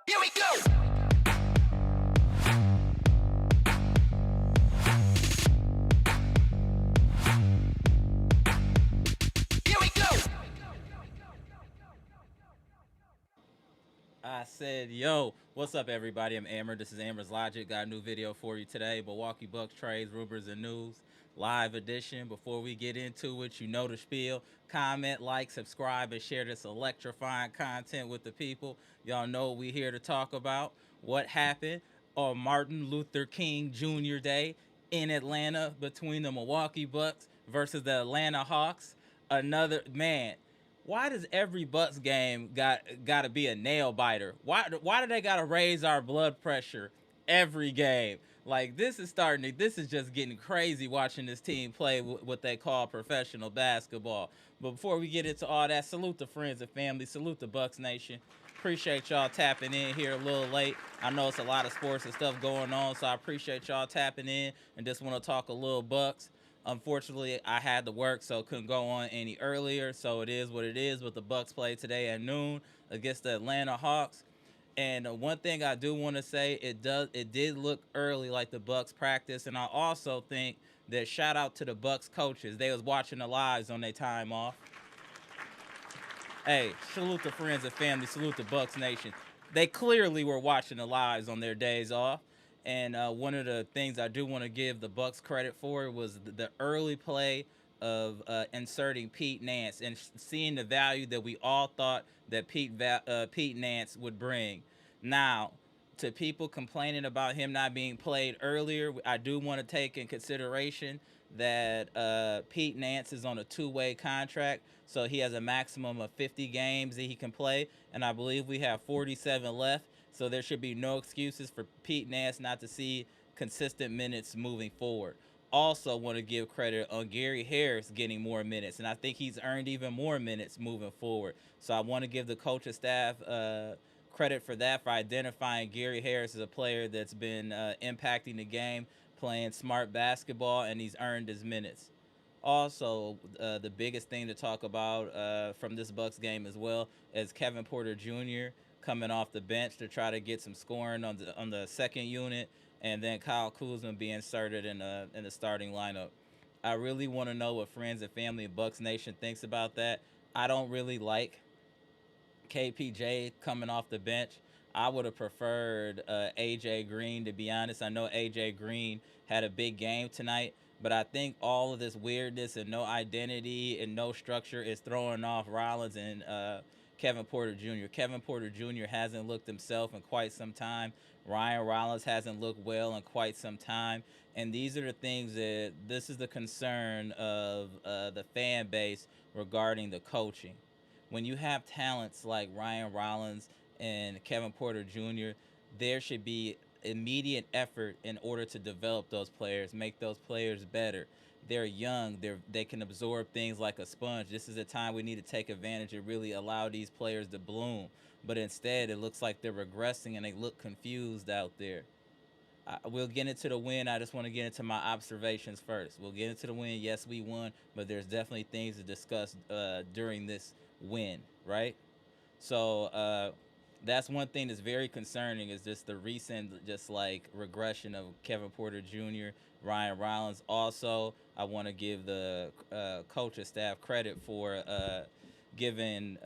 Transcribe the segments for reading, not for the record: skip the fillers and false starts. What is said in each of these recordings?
Here we go! Here we go! I said, yo, what's up, everybody? I'm Amara. This is amaraslogic. Got a new video for you today. Milwaukee Bucks trades, rumors, and news. Live edition. Before we get into it, you know the spiel. Comment, like, subscribe, and share this electrifying content with the people. Y'all know what we here to talk about. What happened on Martin Luther King Jr. Day in Atlanta between the Milwaukee Bucks versus the Atlanta Hawks. Another, man, why does every Bucks game got to be a nail biter? Why do they got to raise our blood pressure every game? Like, this is just getting crazy watching this team play what they call professional basketball. But before we get into all that, salute the friends and family, salute the Bucks Nation. Appreciate y'all tapping in here a little late. I know it's a lot of sports and stuff going on, so I appreciate y'all tapping in and just want to talk a little Bucks. Unfortunately, I had to work, so couldn't go on any earlier. So it is what it is. But the Bucks play today at noon against the Atlanta Hawks. And one thing I do want to say, it did look early like the Bucks practice, and I also think that shout out to the Bucks coaches. They was watching the lives on their time off. Hey, salute the friends and family, salute the Bucks Nation. They clearly were watching the lives on their days off. And one of the things I do want to give the Bucks credit for was the early play of inserting Pete Nance and seeing the value that we all thought that Pete Nance would bring. Now, to people complaining about him not being played earlier, I do want to take in consideration that Pete Nance is on a two-way contract, so he has a maximum of 50 games that he can play, and I believe we have 47 left. So there should be no excuses for Pete Nance not to see consistent minutes moving forward. Also, want to give credit on Gary Harris getting more minutes, and I think he's earned even more minutes moving forward. So I want to give the coaching staff credit for that, for identifying Gary Harris as a player that's been impacting the game, playing smart basketball, and he's earned his minutes. Also, the biggest thing to talk about from this Bucks game as well is Kevin Porter Jr. coming off the bench to try to get some scoring on the second unit, and then Kyle Kuzma being inserted in the starting lineup. I really want to know what friends and family of Bucks Nation thinks about that. I don't really like KPJ coming off the bench. I would have preferred AJ Green, to be honest. I know AJ Green had a big game tonight, but I think all of this weirdness and no identity and no structure is throwing off Rollins and Kevin Porter Jr. Kevin Porter Jr. hasn't looked himself in quite some time. Ryan Rollins hasn't looked well in quite some time. And these are the things that this is the concern of the fan base regarding the coaching. When you have talents like Ryan Rollins and Kevin Porter Jr., there should be immediate effort in order to develop those players, make those players better. They're young. They can absorb things like a sponge. This is a time we need to take advantage and really allow these players to bloom. But instead, it looks like they're regressing and they look confused out there. We'll get into the win. I just want to get into my observations first. We'll get into the win. Yes, we won, but there's definitely things to discuss during this win, right? So that's one thing that's very concerning is just the recent, just like regression of Kevin Porter Jr., Ryan Rollins. Also, I want to give the coaching staff credit for giving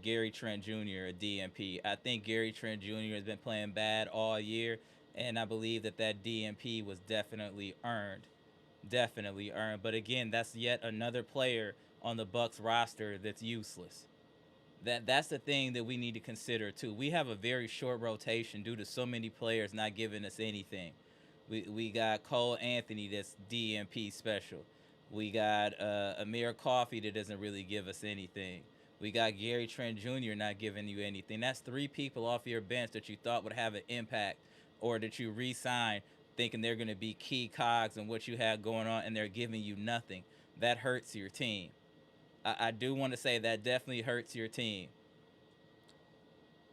Gary Trent Jr. a DNP. I think Gary Trent Jr. has been playing bad all year, and I believe that DNP was definitely earned. Definitely earned. But again, that's yet another player on the Bucks roster that's useless. That's the thing that we need to consider too. We have a very short rotation due to so many players not giving us anything. We got Cole Anthony that's DNP special. We got Amir Coffey that doesn't really give us anything. We got Gary Trent Jr. not giving you anything. That's three people off your bench that you thought would have an impact, or that you re-signed thinking they're going to be key cogs in what you had going on, and they're giving you nothing. That hurts your team. I do want to say that definitely hurts your team.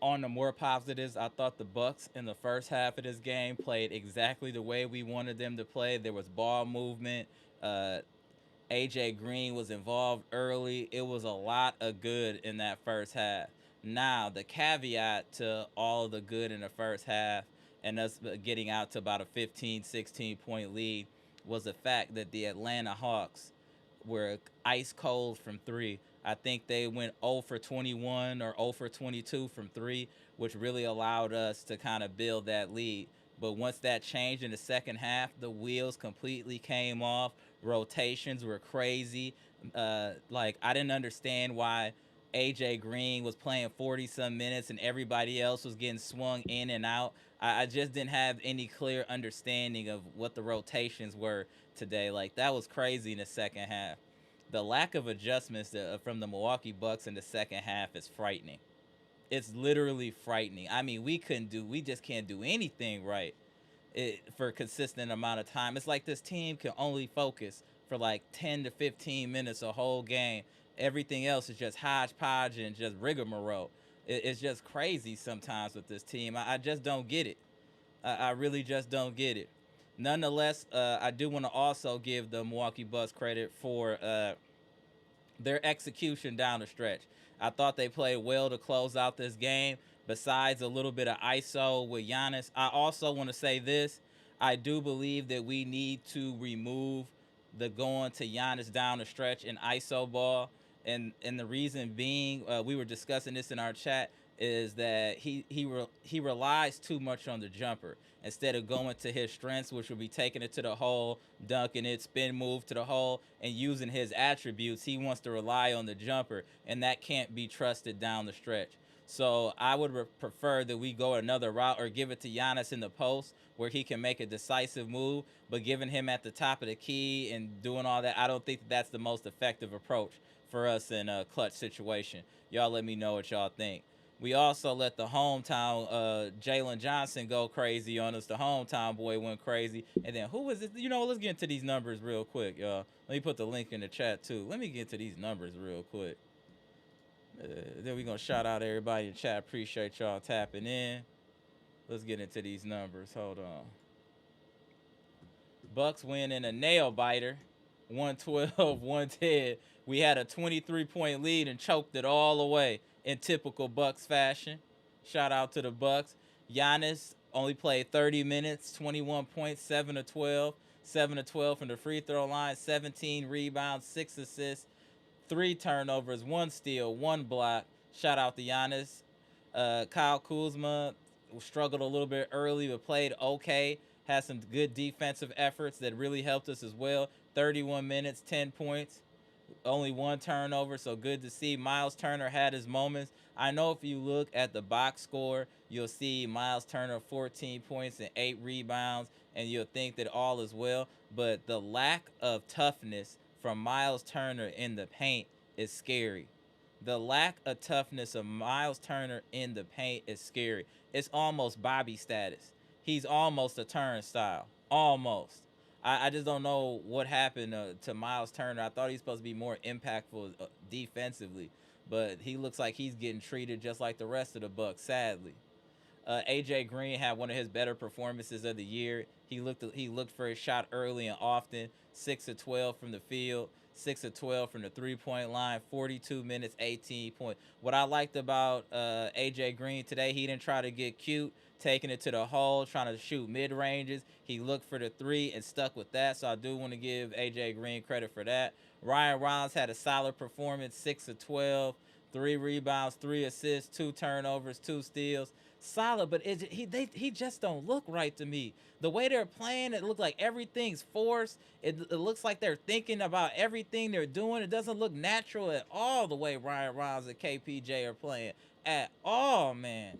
On the more positives, I thought the Bucks in the first half of this game played exactly the way we wanted them to play. There was ball movement. AJ Green was involved early. It was a lot of good in that first half. Now, the caveat to all of the good in the first half and us getting out to about a 15, 16 point lead was the fact that the Atlanta Hawks were ice cold from three. I think they went 0 for 21 or 0 for 22 from three, which really allowed us to kind of build that lead. But once that changed in the second half, the wheels completely came off. Rotations were crazy. Like, I didn't understand why AJ Green was playing 40 some minutes and everybody else was getting swung in and out. I just didn't have any clear understanding of what the rotations were today. Like, that was crazy in the second half. The lack of adjustments from the Milwaukee Bucks in the second half is frightening. It's literally frightening. I mean, we just can't do anything right for a consistent amount of time. It's like this team can only focus for like 10 to 15 minutes a whole game. Everything else is just hodgepodge and just rigmarole. It's just crazy sometimes with this team. I just don't get it. I really just don't get it. Nonetheless, I do want to also give the Milwaukee Bucks credit for their execution down the stretch. I thought they played well to close out this game, besides a little bit of ISO with Giannis. I also want to say this. I do believe that we need to remove the going to Giannis down the stretch in ISO ball. And the reason being, we were discussing this in our chat, is that he relies too much on the jumper instead of going to his strengths, which would be taking it to the hole, dunking it, spin move to the hole, and using his attributes. He wants to rely on the jumper, and that can't be trusted down the stretch. So I would prefer that we go another route or give it to Giannis in the post where he can make a decisive move. But giving him at the top of the key and doing all that, I don't think that's the most effective approach for us in a clutch situation. Y'all let me know what y'all think. We also let the hometown Jalen Johnson go crazy on us. The hometown boy went crazy. And then who was it? You know, let's get into these numbers real quick, y'all. Let me put the link in the chat too. Let me get to these numbers real quick. Then we're gonna shout out everybody in chat. Appreciate y'all tapping in. Let's get into these numbers. Hold on. Bucks win in a nail biter, 112-110. We had a 23-point lead and choked it all away in typical Bucks fashion. Shout out to the Bucks. Giannis only played 30 minutes, 21 points, 7 of 12, 7 of 12 from the free throw line, 17 rebounds, 6 assists, 3 turnovers, 1 steal, 1 block. Shout out to Giannis. Kyle Kuzma struggled a little bit early, but played okay. Had some good defensive efforts that really helped us as well. 31 minutes, 10 points, only 1 turnover, so good to see. Myles Turner had his moments. I know if you look at the box score, you'll see Myles Turner 14 points and 8 rebounds, and you'll think that all is well. But the lack of toughness from Myles Turner in the paint is scary. The lack of toughness of Myles Turner in the paint is scary. It's almost Bobby status. He's almost a turnstile. Almost. I just don't know what happened to Myles Turner. I thought he was supposed to be more impactful defensively, but he looks like he's getting treated just like the rest of the Bucks, sadly. AJ Green had one of his better performances of the year. He looked for his shot early and often. 6 of 12 from the field, 6 of 12 from the 3-point line, 42 minutes, 18 points. What I liked about AJ Green today, he didn't try to get cute, taking it to the hole, trying to shoot mid-ranges. He looked for the 3 and stuck with that, so I do want to give AJ Green credit for that. Ryan Rollins had a solid performance, 6 of 12, 3 rebounds, 3 assists, 2 turnovers, 2 steals. Solid, but he just don't look right to me. The way they're playing, it looks like everything's forced. It looks like they're thinking about everything they're doing. It doesn't look natural at all the way Ryan Rollins and KPJ are playing at all, man.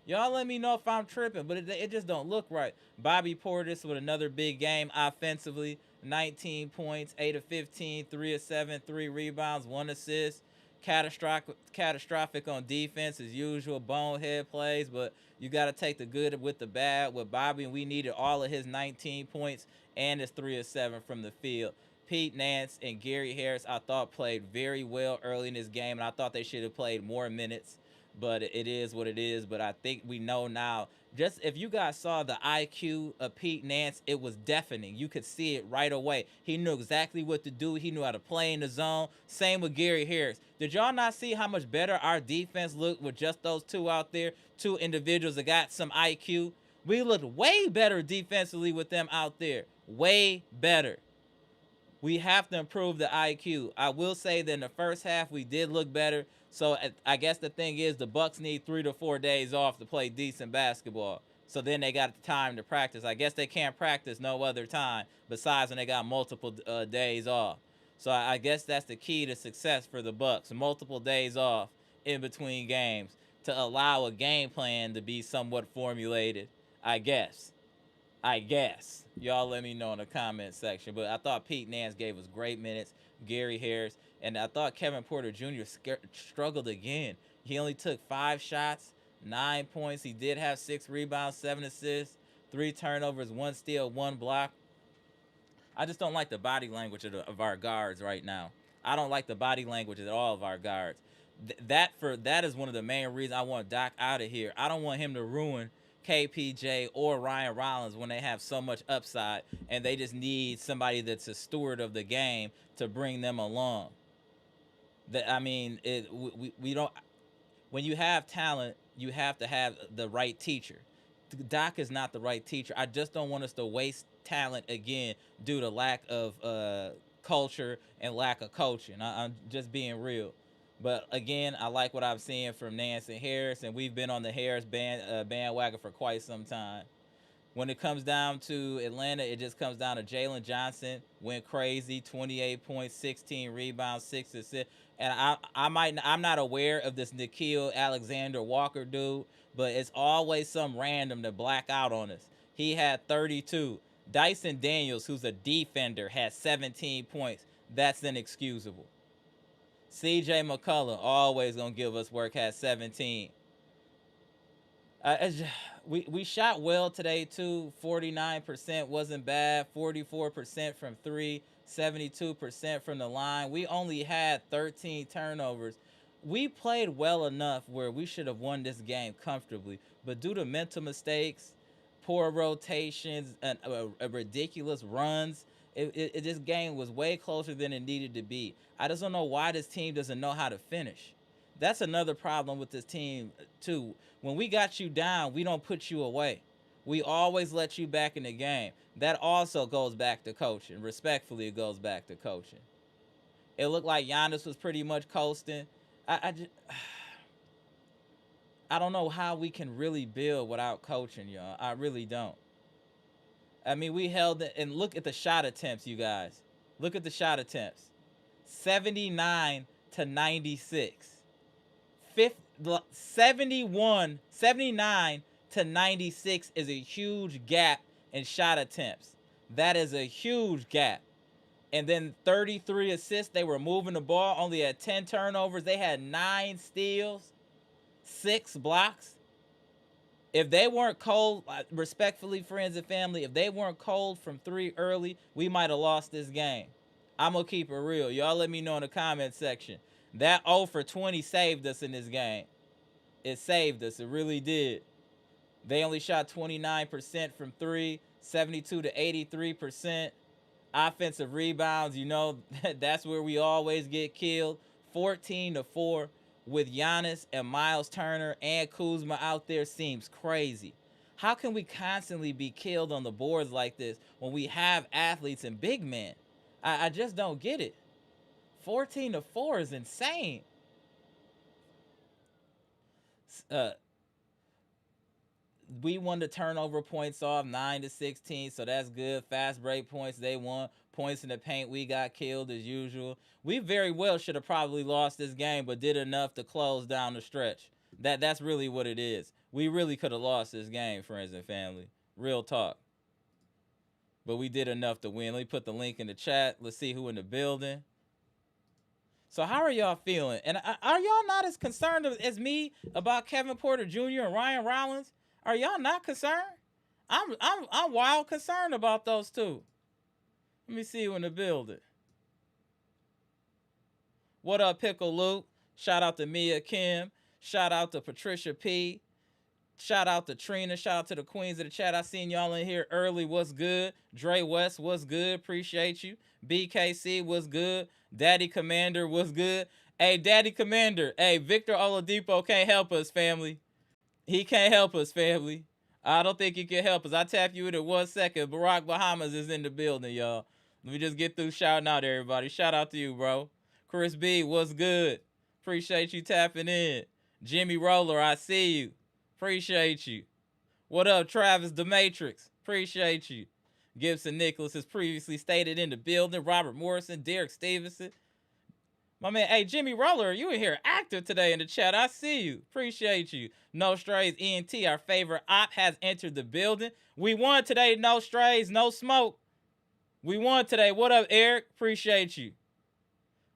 Y'all let me know if I'm tripping, but it just don't look right. Bobby Portis with another big game offensively. 19 points, 8 of 15, 3 of 7, 3 rebounds, 1 assist. Catastrophic on defense as usual, bonehead plays, but you got to take the good with the bad with Bobby, and we needed all of his 19 points and his 3 of 7 from the field. Pete Nance and Gary Harris, I thought, played very well early in this game, and I thought they should have played more minutes, but it is what it is. But I think we know now, just if you guys saw the IQ of Pete Nance, it was deafening. You could see it right away. He knew exactly what to do. He knew how to play in the zone. Same with Gary Harris. Did y'all not see how much better our defense looked with just those 2 out there? 2 individuals that got some IQ. We looked way better defensively with them out there. Way better. We have to improve the IQ. I will say that in the first half we did look better. So I guess the thing is the Bucks need 3 to 4 days off to play decent basketball. So then they got the time to practice. I guess they can't practice no other time besides when they got multiple days off. So I guess that's the key to success for the Bucks. Multiple days off in between games to allow a game plan to be somewhat formulated, I guess. Y'all let me know in the comment section. But I thought Pete Nance gave us great minutes. Gary Harris. And I thought Kevin Porter Jr. struggled again. He only took 5 shots, 9 points. He did have 6 rebounds, 7 assists, 3 turnovers, 1 steal, 1 block. I just don't like the body language of our guards right now. I don't like the body language at all of our guards. That is one of the main reasons I want Doc out of here. I don't want him to ruin KPJ or Ryan Rollins when they have so much upside and they just need somebody that's a steward of the game to bring them along. We don't. When you have talent, you have to have the right teacher. Doc is not the right teacher. I just don't want us to waste talent again due to lack of culture and lack of coaching. I'm just being real. But again, I like what I'm seeing from Nance and Harris, and we've been on the Harris bandwagon for quite some time. When it comes down to Atlanta, it just comes down to Jalen Johnson went crazy, 28 points, 16 rebounds, 6 assists. And I'm not aware of this Nickeil Alexander Walker dude, but it's always some random to black out on us. He had 32. Dyson Daniels, who's a defender, had 17 points. That's inexcusable. CJ McCollum, always gonna give us work, had 17. We shot well today too. 49% wasn't bad. 44% from three. 72% from the line. We only had 13 turnovers. We played well enough where we should have won this game comfortably, but due to mental mistakes, poor rotations, and ridiculous runs, this game was way closer than it needed to be. I just don't know why this team doesn't know how to finish. That's another problem with this team too. When we got you down, we don't put you away. We always let you back in the game. That also goes back to coaching. Respectfully, it goes back to coaching. It looked like Giannis was pretty much coasting. I don't know how we can really build without coaching, y'all. I really don't. I mean, we held it, and look at the shot attempts, you guys. Look at the shot attempts. 79 to 96. 79 to 96 is a huge gap in shot attempts. That is a huge gap. And then 33 assists. They were moving the ball, only had 10 turnovers. They had 9 steals, 6 blocks. If they weren't cold, respectfully, friends and family, if they weren't cold from 3 early, we might have lost this game. I'm going to keep it real. Y'all let me know in the comment section. That 0 for 20 saved us in this game. It saved us. It really did. They only shot 29% from 3, 72 to 83%. Offensive rebounds, you know, that's where we always get killed. 14 to 4 with Giannis and Myles Turner and Kuzma out there seems crazy. How can we constantly be killed on the boards like this when we have athletes and big men? I just don't get it. 14 to 4 is insane. We won the turnover points off 9 to 16, so that's good. Fast break points, they won. Points in the paint, we got killed as usual. We very well should have probably lost this game, but did enough to close down the stretch. That's really what it is. We really could have lost this game, friends and family. Real talk. But we did enough to win. Let me put the link in the chat. Let's see who in the building. So how are y'all feeling? And are y'all not as concerned as me about Kevin Porter Jr. and Ryan Rollins? Are y'all not concerned? I'm wild concerned about those two. Let me see you in the building. What up, Pickle Luke? Shout out to Mia Kim. Shout out to Patricia P. Shout out to Trina. Shout out to the queens of the chat. I seen y'all in here early. What's good? Dre West, what's good? Appreciate you. BKC, what's good? Daddy Commander, what's good? Hey, Daddy Commander. Hey, Victor Oladipo can't help us, family. He can't help us, family. I don't think he can help us. I'll tap you in 1 second. Barack Bahamas is in the building, y'all. Let me just get through shouting out everybody. Shout out to you, bro. Chris B, what's good? Appreciate you tapping in. Jimmy Roller, I see you. Appreciate you. What up, Travis the Matrix? Appreciate you. Gibson Nicholas has previously stated in the building. Robert Morrison, Derek Stevenson. My man, hey, Jimmy Roller, you in here active today in the chat. I see you. Appreciate you. No Strays ENT, our favorite op, has entered the building. We won today, No Strays, no smoke. We won today. What up, Eric? Appreciate you.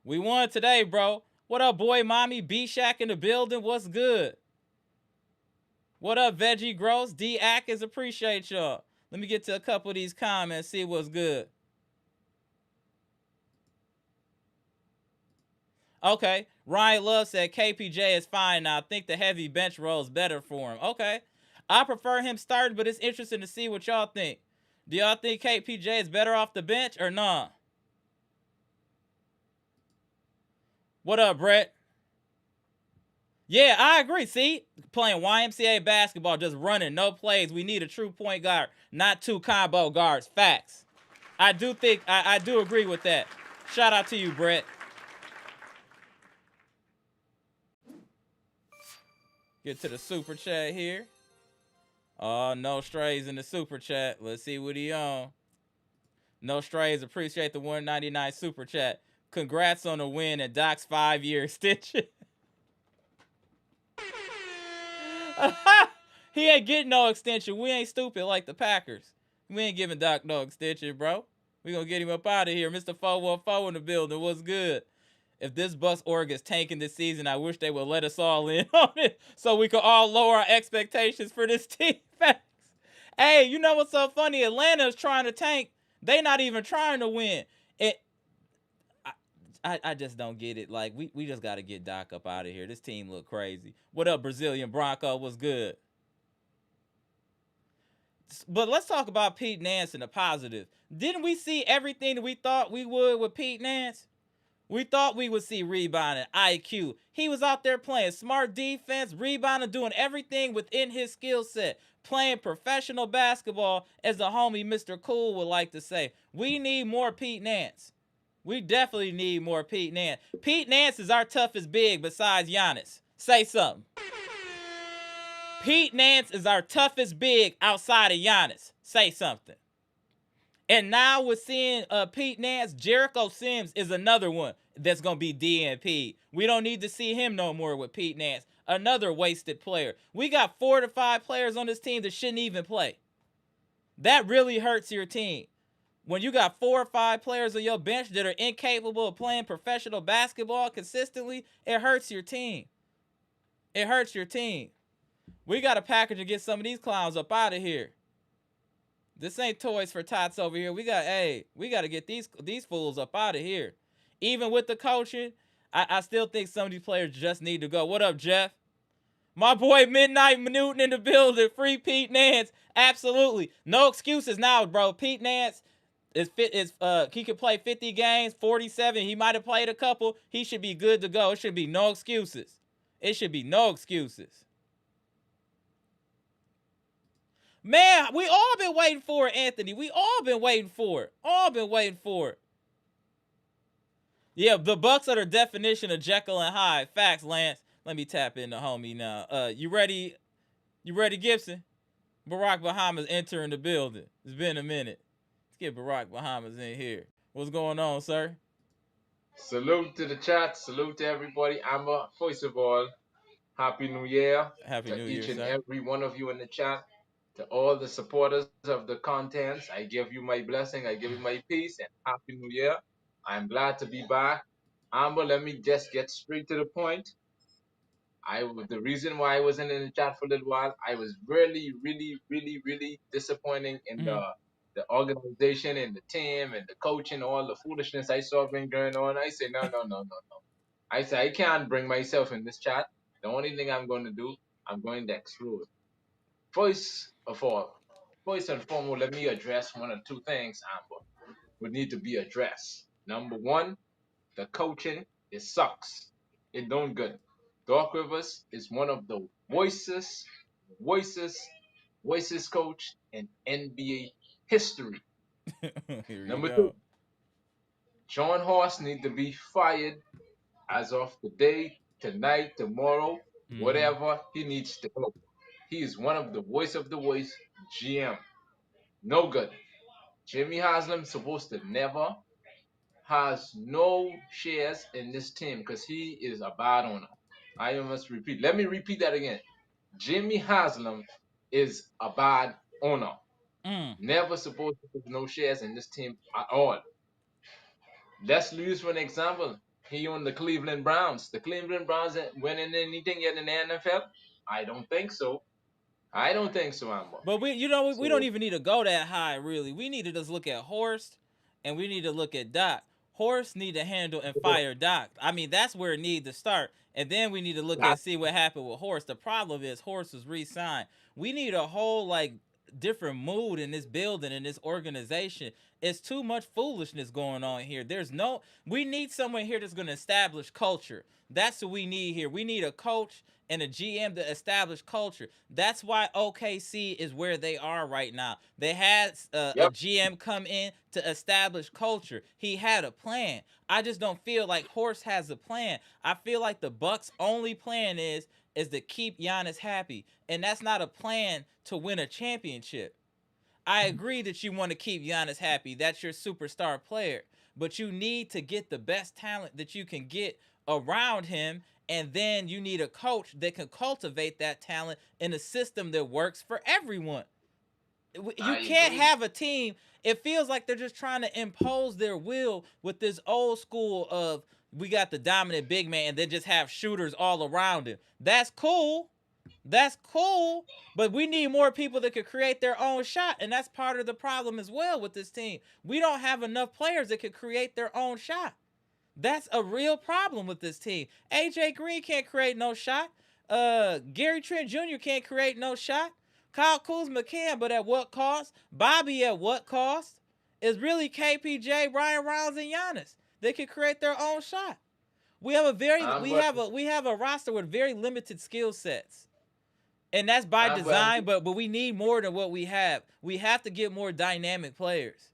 We won today, bro. What up, boy, mommy? B-Shack in the building. What's good? What up, Veggie Gross? D. Atkins, appreciate y'all. Let me get to a couple of these comments, see what's good. Okay, Ryan Love said KPJ is fine now. I think the heavy bench role is better for him. Okay, I prefer him starting, but it's interesting to see what y'all think. Do y'all think KPJ is better off the bench or nah? What up, Brett? Yeah, I agree. See, playing YMCA basketball, just running, no plays. We need a true point guard, not 2 combo guards. Facts. I do think, I do agree with that. Shout out to you, Brett. Get to the super chat here. Oh, No Strays in the super chat. Let's see what he on. No Strays, appreciate the 199 super chat. Congrats on the win and Doc's 5-year extension. He ain't getting no extension. We ain't stupid like the Packers. We ain't giving Doc no extension, bro. We gonna get him up out of here. Mr. 414 in the building. What's good? If this Bucks org is tanking this season, I wish they would let us all in on it so we could all lower our expectations for this team. Facts. Hey, you know what's so funny? Atlanta is trying to tank. They not even trying to win. It. I just don't get it. Like we just got to get Doc up out of here. This team look crazy. What up, Brazilian Bronco? What's good? But let's talk about Pete Nance and the positive. Didn't we see everything that we thought we would with Pete Nance? We thought we would see rebounding, IQ. He was out there playing smart defense, rebounding, doing everything within his skill set, playing professional basketball, as the homie Mr. Cool would like to say. We need more Pete Nance. We definitely need more Pete Nance. Pete Nance is our toughest big besides Giannis. Say something. Pete Nance is our toughest big outside of Giannis. Say something. And now we're seeing Pete Nance. Jericho Sims is another one that's going to be DNP. We don't need to see him no more with Pete Nance. Another wasted player. We got 4 to 5 players on this team that shouldn't even play. That really hurts your team. When you got 4 or 5 players on your bench that are incapable of playing professional basketball consistently, it hurts your team. It hurts your team. We got to package and get some of these clowns up out of here. This ain't toys for tots over here. We got to get these fools up out of here. Even with the coaching, I still think some of these players just need to go. What up, Jeff? My boy Midnight Newton in the building. Free Pete Nance. Absolutely. No excuses now, bro. Pete Nance he could play 50 games, 47. He might have played a couple. He should be good to go. It should be no excuses. It should be no excuses. Man, we all been waiting for it, Anthony. We all been waiting for it. All been waiting for it. Yeah, the Bucks are the definition of Jekyll and Hyde. Facts, Lance. Let me tap into homie now. You ready? You ready, Gibson? Barack Bahamas entering the building. It's been a minute. Let's get Barack Bahamas in here. What's going on, sir? Salute to the chat. Salute to everybody. Amber, first of all, Happy New Year Happy to New each Year, and sir. every one of you in the chat. To all the supporters of the contents, I give you my blessing. I give you my peace and Happy New Year. I'm glad to be back. Amber, let me just get straight to the point. The reason why I wasn't in the chat for a little while, I was really disappointing in the organization and the team and the coaching, all the foolishness I saw been going on. I said, no. I said, I can't bring myself in this chat. The only thing I'm going to do, I'm going to explode. First of all, first and foremost, let me address one or two things, Amber, would need to be addressed. Number one, the coaching, it sucks. It don't good. Doc Rivers is one of the voices coach in NBA history. Here you Number two, go. John Horst need to be fired as of today, tonight, tomorrow, whatever. He needs to go. He is one of the voice GM. No good. Jimmy Haslam supposed to never has no shares in this team because he is a bad owner. I must repeat. Let me repeat that again. Jimmy Haslam is a bad owner. Never supposed to have no shares in this team at all. Let's use for an example. He owned the Cleveland Browns. The Cleveland Browns winning anything yet in the NFL? I don't think so. Amber. But we don't So even need to go that high, really. We need to just look at Horst and we need to look at Doc. Horst need to handle and fire Doc. I mean, that's where it need to start. And then we need to look at see what happened with Horst. The problem is Horst was re-signed. We need a whole different mood in this building, in this organization. It's too much foolishness going on here. We need someone here that's going to establish culture. That's what we need here. We need a coach and a GM to establish culture. That's why OKC is where they are right now. They had a GM come in to establish culture. He had a plan. I just don't feel like Horst has a plan. I feel like the Bucks' only plan is to keep Giannis happy, and that's not a plan to win a championship. I agree that you want to keep Giannis happy. That's your superstar player. But you need to get the best talent that you can get around him, and then you need a coach that can cultivate that talent in a system that works for everyone. You can't have a team. It feels like they're just trying to impose their will with this old school of we got the dominant big man and then just have shooters all around him. That's cool. That's cool. But we need more people that could create their own shot. And that's part of the problem as well with this team. We don't have enough players that could create their own shot. That's a real problem with this team. AJ Green can't create no shot. Gary Trent Jr. can't create no shot. Kyle Kuzma can, but at what cost? Bobby at what cost? It's really KPJ, Ryan Reynolds, and Giannis. They can create their own shot. We have a roster with very limited skill sets. And that's by design, but we need more than what we have. We have to get more dynamic players.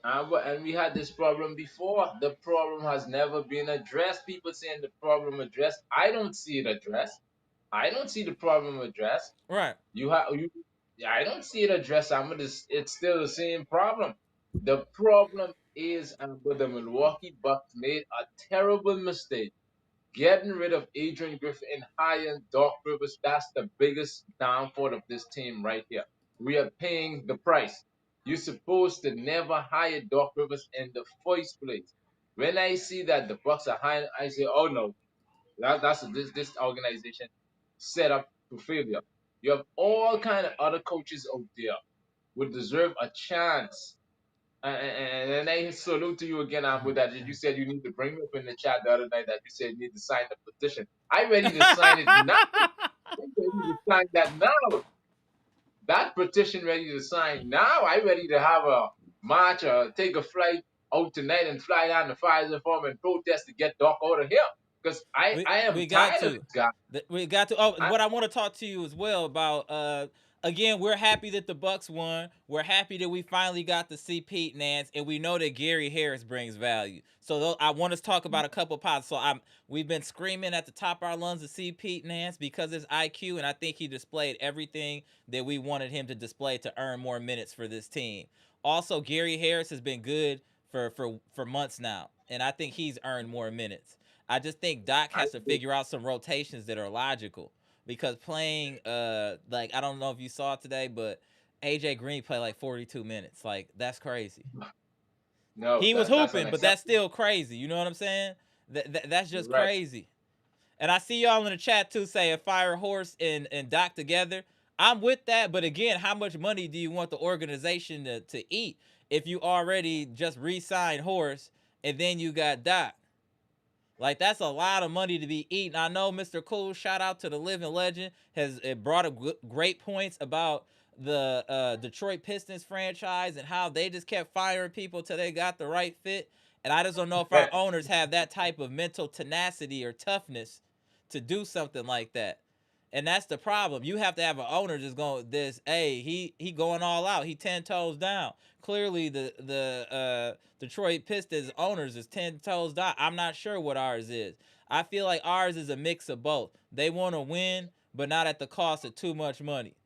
And we had this problem before. The problem has never been addressed. People saying the problem addressed. I don't see it addressed. I don't see the problem addressed. Right. I don't see it addressed. It's still the same problem. The problem is, the Milwaukee Bucks made a terrible mistake getting rid of Adrian Griffin and hiring Doc Rivers. That's the biggest downfall of this team right here. We are paying the price. You're supposed to never hire Doc Rivers in the first place. When I see that the Bucks are hiring, I say, oh no, this organization set up to failure. You have all kind of other coaches out there would deserve a chance. And I salute to you again, Amber, that you said you need to bring me up in the chat the other night that you said you need to sign the petition. I'm ready to sign it now. I'm ready to sign that now. That petition ready to sign now. I'm ready to have a march or take a flight out tonight and fly down to Pfizer Farm and protest to get Doc out of here. Because I am tired of this guy. We got to. Oh, what I want to talk to you as well about. Again, we're happy that the Bucks won. We're happy that we finally got to see Pete Nance, and we know that Gary Harris brings value. So I want to talk about a couple pods. So we've been screaming at the top of our lungs to see Pete Nance because his IQ, and I think he displayed everything that we wanted him to display to earn more minutes for this team. Also, Gary Harris has been good for months now, and I think he's earned more minutes. I just think Doc has to figure out some rotations that are logical. Because playing, like, I don't know if you saw it today, but AJ Green played like 42 minutes. Like, that's crazy. No, he was hooping, but that's still crazy. You know what I'm saying? That's just crazy. And I see y'all in the chat too saying fire Horse and Doc together. I'm with that, but again, how much money do you want the organization to eat if you already just re-signed Horse and then you got Doc? Like, that's a lot of money to be eaten. I know Mr. Cool, shout out to the living legend, has brought up great points about the Detroit Pistons franchise and how they just kept firing people till they got the right fit. And I just don't know if our owners have that type of mental tenacity or toughness to do something like that. And that's the problem. You have to have an owner just going he going all out. He 10 toes down. Clearly the Detroit Pistons owners is 10 toes down. I'm not sure what ours is. I feel like ours is a mix of both. They want to win, but not at the cost of too much money.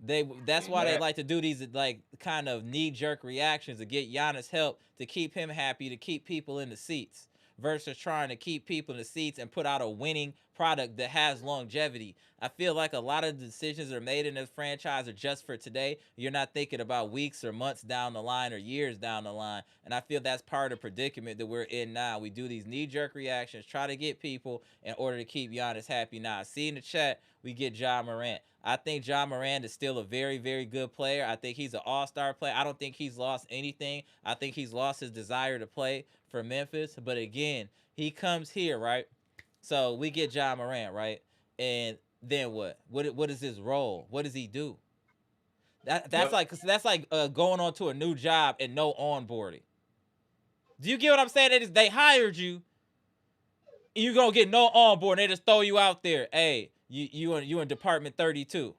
That's why they like to do these like kind of knee-jerk reactions to get Giannis help, to keep him happy, to keep people in the seats, versus trying to keep people in the seats and put out a winning product that has longevity. I feel like a lot of the decisions that are made in this franchise are just for today. You're not thinking about weeks or months down the line or years down the line. And I feel that's part of the predicament that we're in now. We do these knee-jerk reactions, try to get people in order to keep Giannis happy. Now, I see in the chat, we get Ja Morant. I think Ja Morant is still a very, very good player. I think he's an all-star player. I don't think he's lost anything. I think he's lost his desire to play for Memphis. But again, he comes here, right? So we get Ja Morant, right? And then what? What is his role? What does he do? That's like going on to a new job and no onboarding. Do you get what I'm saying? They hired you. You gonna get no onboarding. They just throw you out there. Hey, you in Department 32.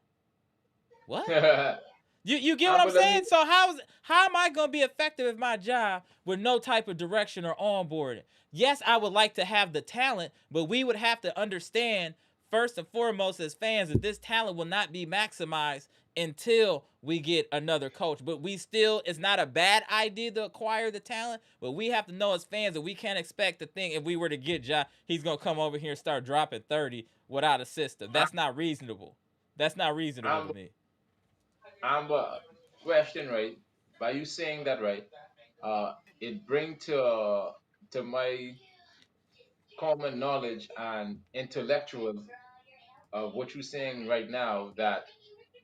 What? You get what I'm saying? So how am I gonna be effective at my job with no type of direction or onboarding? Yes, I would like to have the talent, but we would have to understand first and foremost as fans that this talent will not be maximized until we get another coach. But it's not a bad idea to acquire the talent, but we have to know as fans that we can't expect to think if we were to get Ja, he's gonna come over here and start dropping 30 without a system. That's not reasonable. That's not reasonable to me. Question, right? By you saying that, right? It bring to my common knowledge and intellectual of what you're saying right now that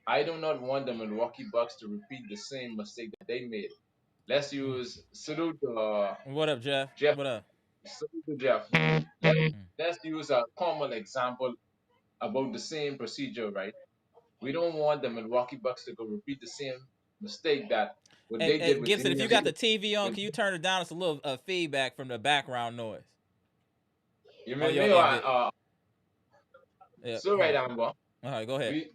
I do not want the Milwaukee Bucks to repeat the same mistake that they made. Let's use salute to What up, Jeff? Jeff. What up? Salute to Jeff. Let's use a common example about the same procedure, right? We don't want the Milwaukee Bucks to go repeat the same mistake that what they did with Gibson, if you Damian got the Lillard. TV on, can you turn it down? It's a little feedback from the background noise You on mean your me? Yeah, So hold right, on. Amber. All right, go ahead.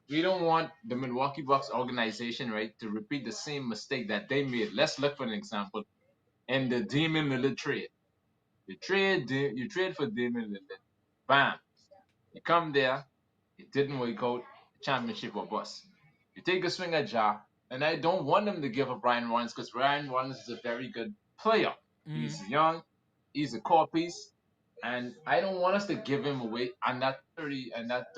We don't want the Milwaukee Bucks organization, right, to repeat the same mistake that they made. Let's look for an example in the Damian Lillard trade. You trade for Damian Lillard. Bam. You come there, it didn't work out. The championship or bust. You take a swing at Ja, and I don't want them to give up Ryan Rollins because Ryan Rollins is a very good player. Mm-hmm. He's young, he's a core piece, and I don't want us to give him away on that 30 and that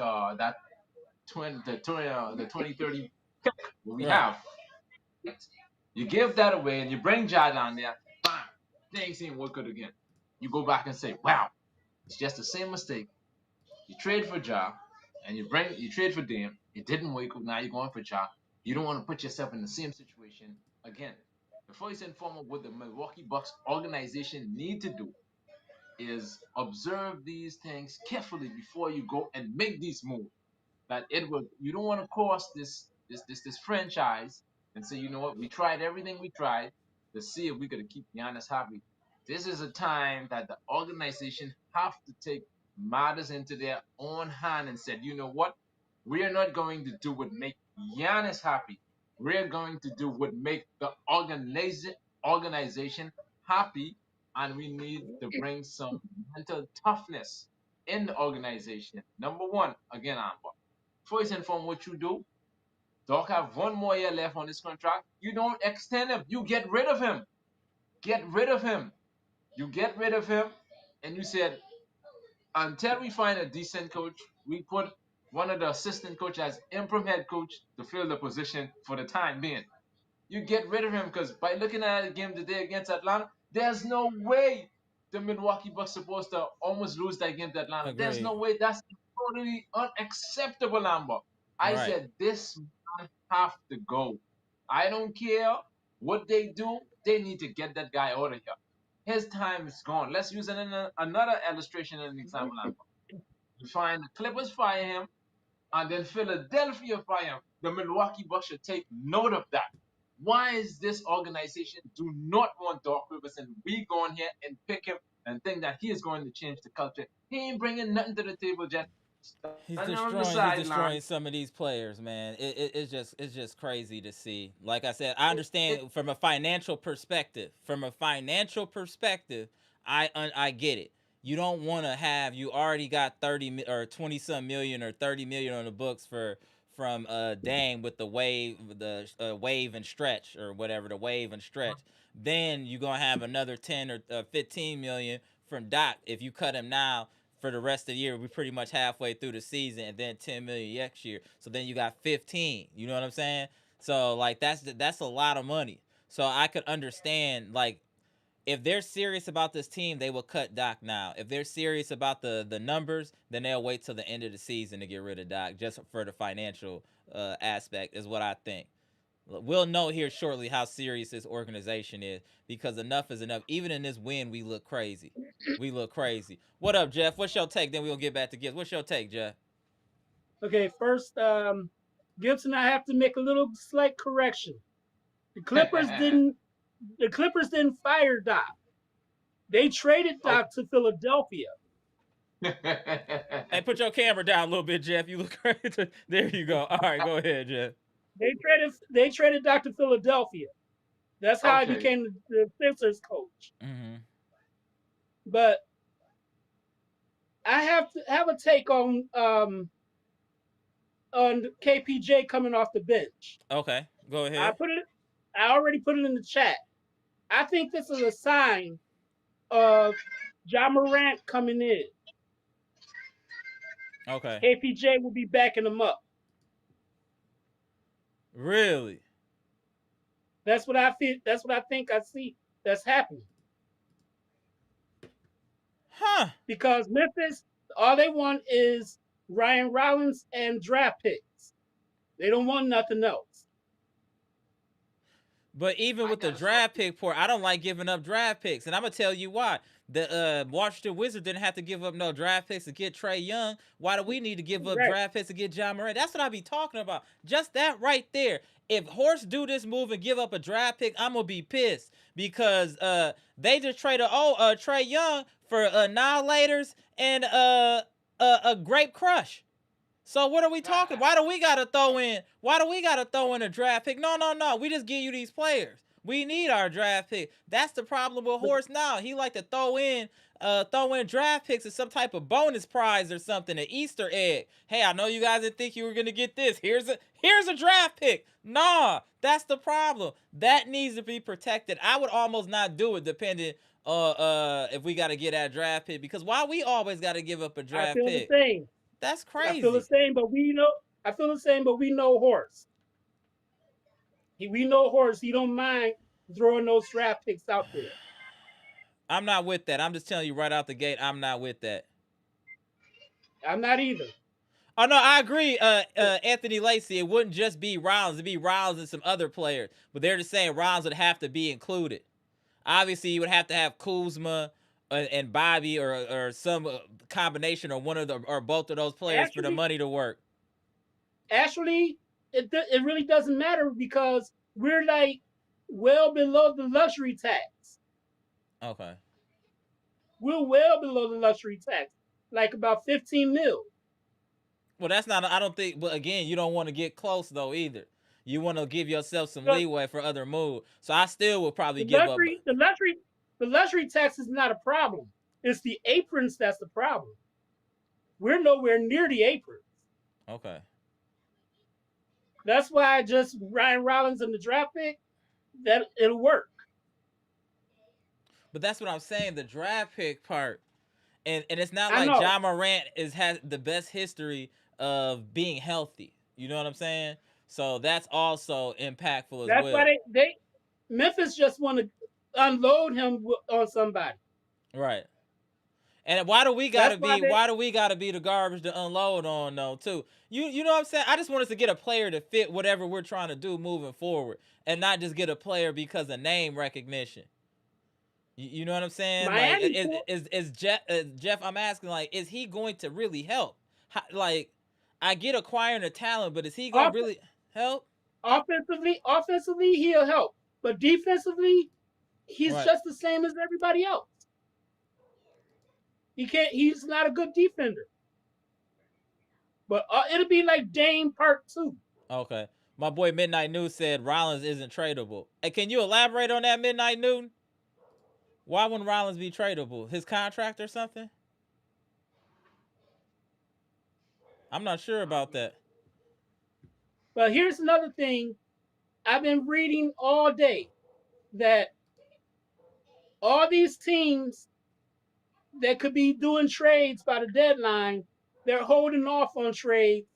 2030 pick that we Right. have. You give that away and you bring Ja down there, bam, things ain't work out again. You go back and say, wow, it's just the same mistake. You trade for Ja, and you trade for Dame. It didn't work. Now you're going for Ja. You don't want to put yourself in the same situation again. The first and foremost, what the Milwaukee Bucks organization need to do is observe these things carefully before you go and make these moves. That it will. You don't want to cost this franchise and say, you know what, we tried everything we tried to see if we could keep Giannis happy. This is a time that the organization have to take matters into their own hand and said, you know what, we are not going to do what make Giannis happy. We're going to do what make the organization happy, and we need to bring some mental toughness in the organization. Number one, again, Amber, first and foremost, what you do, Doc have one more year left on his contract. You don't extend him. You get rid of him. Get rid of him. You get rid of him, and you said, until we find a decent coach, we put one of the assistant coaches as interim head coach to fill the position for the time being. You get rid of him because by looking at the game today against Atlanta, there's no way the Milwaukee Bucks supposed to almost lose that game to Atlanta. There's Agreed. no way. That's totally unacceptable, Amber. I Right. said this man have to go. I don't care what they do. They need to get that guy out of here. His time is gone. Let's use another illustration and an example, Amber. You find the Clippers fire him, and then Philadelphia fire him. The Milwaukee Bucks should take note of that. Why is this organization do not want Doc Rivers and we go in here and pick him and think that he is going to change the culture? He ain't bringing nothing to the table, just standing on the He's sideline. destroying some of these players, man. It's just crazy to see. Like I said, I It, understand from a financial perspective. I get it. You don't want to have, you already got or 20 some million or 30 million on the books for from Dame with the wave and stretch or whatever, the wave and stretch. Then you're going to have another 10 or 15 million from Doc if you cut him now for the rest of the year. We're pretty much halfway through the season, and then 10 million next year. So then you got 15. You know what I'm saying? So like that's a lot of money. So I could understand, like, if they're serious about this team, they will cut Doc now. If they're serious about the numbers, then they'll wait till the end of the season to get rid of Doc, just for the financial aspect, is what I think. We'll know here shortly how serious this organization is, because enough is enough. Even in this win, we look crazy. We look crazy. What up, Jeff? What's your take? Then we'll get back to Gibbs. What's your take, Jeff? Okay, first, Gibson, I have to make a little slight correction. The Clippers didn't. The Clippers didn't fire Doc. They traded Doc to Philadelphia. Hey, put your camera down a little bit, Jeff. You look crazy. There you go. All right, go ahead, Jeff. They traded Doc to Philadelphia. That's how I Okay. became the Sixers coach. Mm-hmm. But I have to have a take on KPJ coming off the bench. Okay, go ahead. I already put it in the chat. I think this is a sign of Morant coming in. Okay. KPJ will be backing him up. Really? That's what I feel. That's what I think I see that's happening. Huh. because Memphis, all they want is Ryan Rollins and draft picks. They don't want nothing else. But even with the draft pick port, I don't like giving up draft picks, and I'm gonna tell you why. The Washington Wizards didn't have to give up no draft picks to get Trae Young. Why do we need to give up Right. draft picks to get John Morant? That's what I be talking about. Just that right there. If Horse do this move and give up a draft pick, I'm gonna be pissed because they just traded Trae Young for annihilators and a grape crush. So what are we talking? Why do we gotta throw in? Why do we gotta throw in a draft pick? No. We just give you these players. We need our draft pick. That's the problem with Horse now. He like to throw in draft picks as some type of bonus prize or something, an Easter egg. Hey, I know you guys didn't think you were gonna get this. Here's a draft pick. Nah, that's the problem. That needs to be protected. I would almost not do it depending if we gotta get that draft pick, because why we always gotta give up a draft I feel pick? the same. That's I feel the crazy. same, but I feel the same, but we know Horse. We know Horse. He don't mind throwing those draft picks out there. I'm not with that. I'm just telling you right out the gate, I'm not with that. I'm not either. Oh no, I agree. Anthony Lacey, it wouldn't just be Rollins, it'd be Rollins and some other players. But they're just saying Rollins would have to be included. Obviously, you would have to have Kuzma and Bobby or some combination or one of the or both of those players for the money to work. Actually, it really doesn't matter because we're like well below the luxury tax. Okay. We're well below the luxury tax, like about 15 mil. Well, that's not. I don't think. But again, you don't want to get close though either. You want to give yourself some But leeway for other moves. So I still would probably the give up. luxury tax is not a problem. It's the aprons that's the problem. We're nowhere near the aprons. Okay. That's why I just Ryan Rollins in the draft pick, that it'll work. But that's what I'm saying. The draft pick part, and it's not I like know. John Morant has the best history of being healthy. You know what I'm saying? So that's also impactful as That's well. why they Memphis just want to unload him on somebody. Right. And why do we That's gotta why be? Why do we gotta be the garbage to unload on though too? You know what I'm saying? I just want us to get a player to fit whatever we're trying to do moving forward, and not just get a player because of name recognition. You know what I'm saying? Like, Miami is Jeff? I'm asking, like, is he going to really help? Like, I get acquiring a talent, but is he going to really help? offensively he'll help, but defensively he's Right. just the same as everybody else. He's not a good defender. But it'll be like Dame Part 2. Okay. My boy Midnight News said Rollins isn't tradable. Hey, can you elaborate on that, Midnight Newton? Why wouldn't Rollins be tradable? His contract or something? I'm not sure about that. But here's another thing. I've been reading all day that all these teams that could be doing trades by the deadline, they're holding off on trades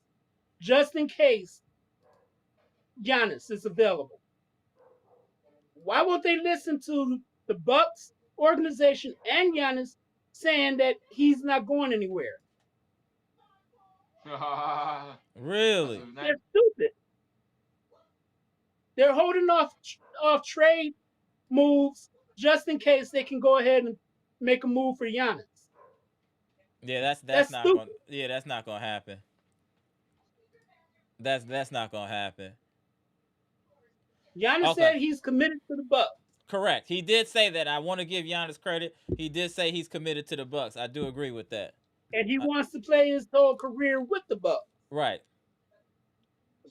just in case Giannis is available. Why won't they listen to the Bucks organization and Giannis saying that he's not going anywhere? Really? They're stupid. They're holding off trade moves just in case they can go ahead and make a move for Giannis. Yeah, that's not stupid. going. Yeah, that's not going to happen. That's not going to happen. Giannis said he's committed to the Bucks. Correct. He did say that. I want to give Giannis credit. He did say he's committed to the Bucks. I do agree with that. And he wants to play his whole career with the Bucks. Right.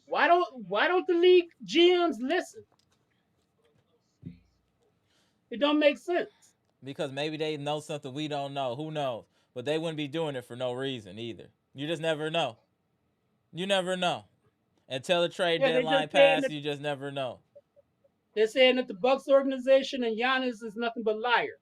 Why don't the league GMs listen? It don't make sense. Because maybe they know something we don't know. Who knows? But they wouldn't be doing it for no reason either. You just never know. You never know. Until the trade deadline passes, you just never know. They're saying that the Bucks organization and Giannis is nothing but liars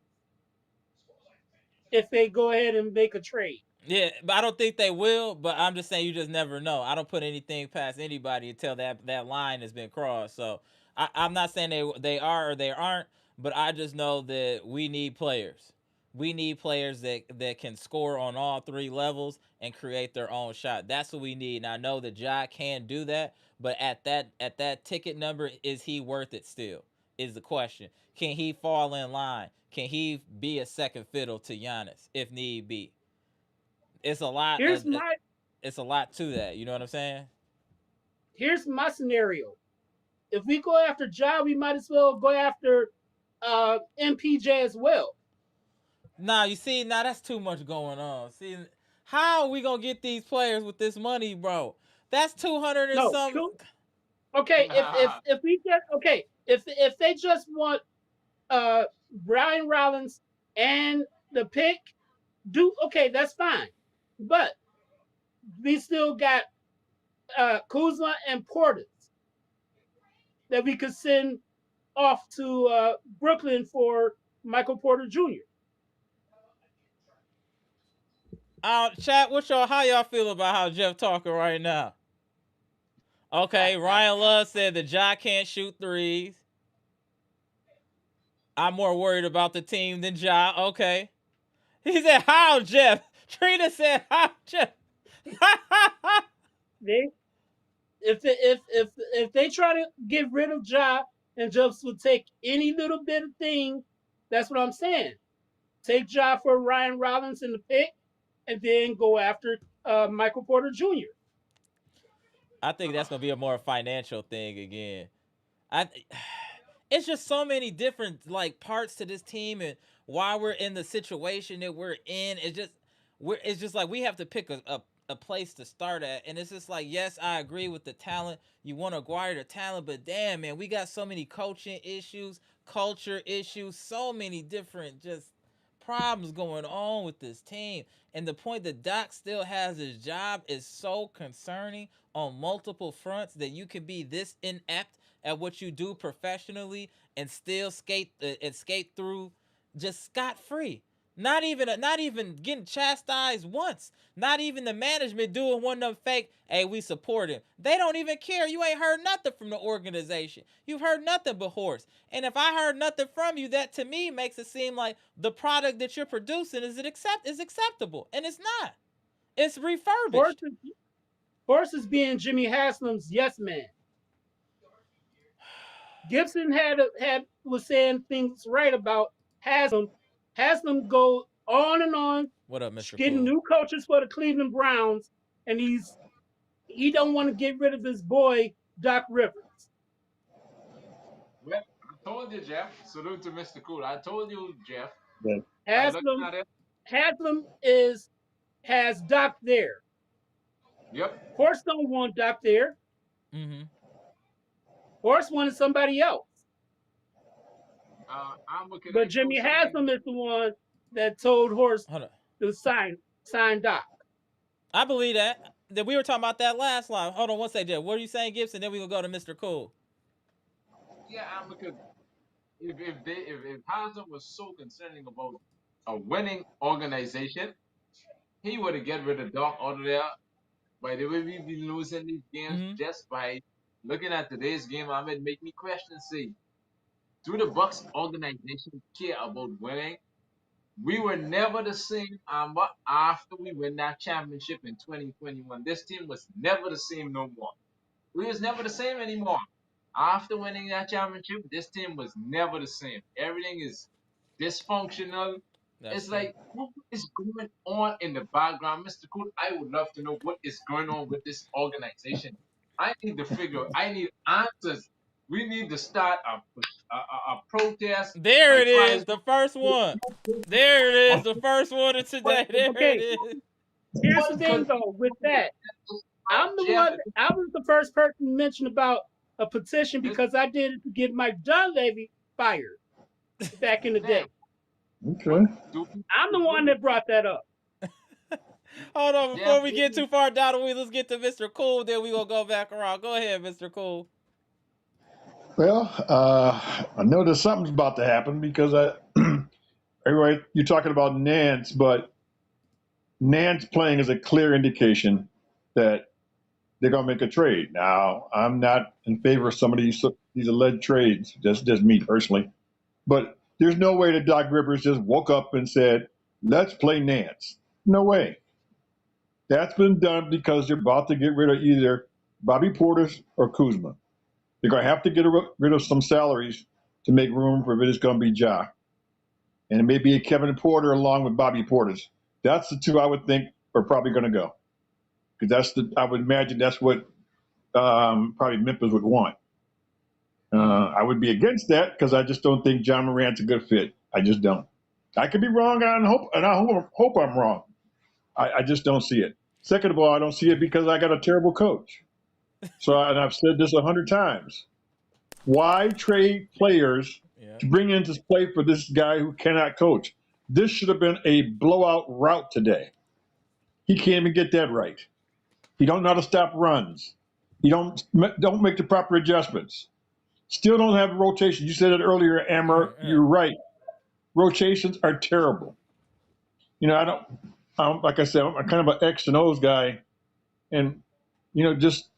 if they go ahead and make a trade. Yeah, but I don't think they will. But I'm just saying you just never know. I don't put anything past anybody until that line has been crossed. So I'm not saying they are or they aren't, but I just know that we need players. We need players that can score on all three levels and create their own shot. That's what we need. And I know that Ja can do that, but at that ticket number, is he worth it still? Is the question. Can he fall in line? Can he be a second fiddle to Giannis if need be? It's a lot. Here's my It's a lot to that. You know what I'm saying? here's my scenario. If we go after Ja, we might as well go after MPJ as well. Nah, you see, now that's too much going on. See, how are we gonna get these players with this money, bro? That's 200 and No, some. okay. If we just if they just want Brian Rollins and the pick, that's fine. But we still got Kuzma and Portis that we could send off to Brooklyn for Michael Porter Jr. Chat, how y'all feel about how Jeff talking right now? Okay, Ryan Love said that Ja can't shoot threes. I'm more worried about the team than Ja. Okay. He said, how, Jeff? Trina said, how, Jeff? If they try to get rid of Ja and just would take any little bit of thing, that's what I'm saying. Take Ja for Ryan Rollins in the pick, and then go after Michael Porter Jr. I think that's gonna be a more financial thing again. It's just so many different like parts to this team and why we're in the situation that we're in. It's just like we have to pick a place to start at, and it's just like, yes, I agree with the talent. You want to acquire the talent, but damn, man, we got so many coaching issues, culture issues, so many different just problems going on with this team. And the point that Doc still has his job is so concerning on multiple fronts, that you can be this inept at what you do professionally and still skate through just scot free. Not even getting chastised once. Not even the management doing one of them fake, hey, we support him. They don't even care. You ain't heard nothing from the organization. You've heard nothing but horse. And if I heard nothing from you, that to me makes it seem like the product that you're producing is acceptable. And it's not. It's refurbished. Horse is being Jimmy Haslam's yes man. Gibson was saying things right about Haslam. Haslam go on and on. What up, Mr. Getting Cool? new coaches for the Cleveland Browns, and he don't want to get rid of his boy Doc Rivers. Well, I told you, Jeff. Salute to Mr. Cool. I told you, Jeff. Yeah. Haslam has Doc there. Yep. Horse don't want Doc there. Mm-hmm. Horse wanted somebody else. But Jimmy Haslam is the one that told Horse to sign Doc. I believe that we were talking about that last line. Hold on one second, Jeff. What are you saying, Gibson? Then we will go to Mr. Cool. Yeah, because if Haslam was so concerning about a winning organization, he would have get rid of Doc out of there. By the way, we've been losing these games just by looking at today's game. Ahmed, make me question: say, do the Bucks organization care about winning? We were never the same, after we win that championship in 2021. This team was never the same no more. We was never the same anymore. After winning that championship, this team was never the same. Everything is dysfunctional. It's true. Like, what is going on in the background? Mr. Cool, I would love to know what is going on with this organization. I need to figure, I need answers. We need to start a protest. There it is, the first one. There it is, the first one of today. There it is. Here's the thing, though, with that. I was the first person to mention about a petition because I did it to get Mike Dunleavy fired back in the day. Okay. I'm the one that brought that up. Hold on, before we get too far down the way, let's get to Mr. Cool, then we gonna go back around. Go ahead, Mr. Cool. Well, I know there's something's about to happen because everybody, you're talking about Nance, but Nance playing is a clear indication that they're going to make a trade. Now, I'm not in favor of some of these alleged trades. That's just me personally. But There's no way that Doc Rivers just woke up and said, let's play Nance. No way. That's been done because they're about to get rid of either Bobby Portis or Kuzma. They're going to have to get rid of some salaries to make room for if it's going to be Ja. And it may be a Kevin Porter along with Bobby Portis. That's the two I would think are probably going to go. Because I would imagine that's what probably Memphis would want. I would be against that because I just don't think John Morant's a good fit. I just don't. I could be wrong, and I hope I'm wrong. I just don't see it. Second of all, I don't see it because I got a terrible coach. And I've said this 100 times. Why trade players to bring in to play for this guy who cannot coach? This should have been a blowout rout today. He can't even get that right. He don't know how to stop runs. He don't make the proper adjustments. Still don't have a rotation. You said it earlier, Amara. You're right. Rotations are terrible. Like I said, I'm kind of an X and O's guy. And, just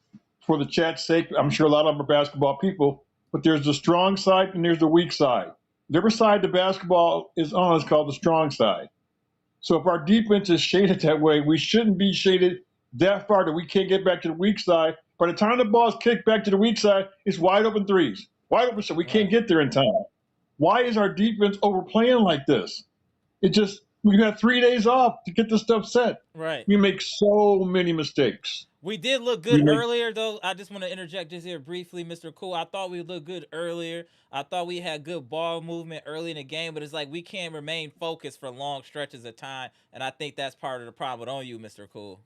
for the chat's sake, I'm sure a lot of them are basketball people, but there's the strong side and there's the weak side. Whatever side the basketball is on is called the strong side. So if our defense is shaded that way, we shouldn't be shaded that far that we can't get back to the weak side. By the time the ball's kicked back to the weak side, it's wide open threes. Wide open, so we can't get there in time. Why is our defense overplaying like this? We got 3 days off to get this stuff set. Right. We make so many mistakes. We did look good earlier, though. I just want to interject just here briefly, Mr. Cool. I thought we looked good earlier. I thought we had good ball movement early in the game, but it's like we can't remain focused for long stretches of time, and I think that's part of the problem on you, Mr. Cool.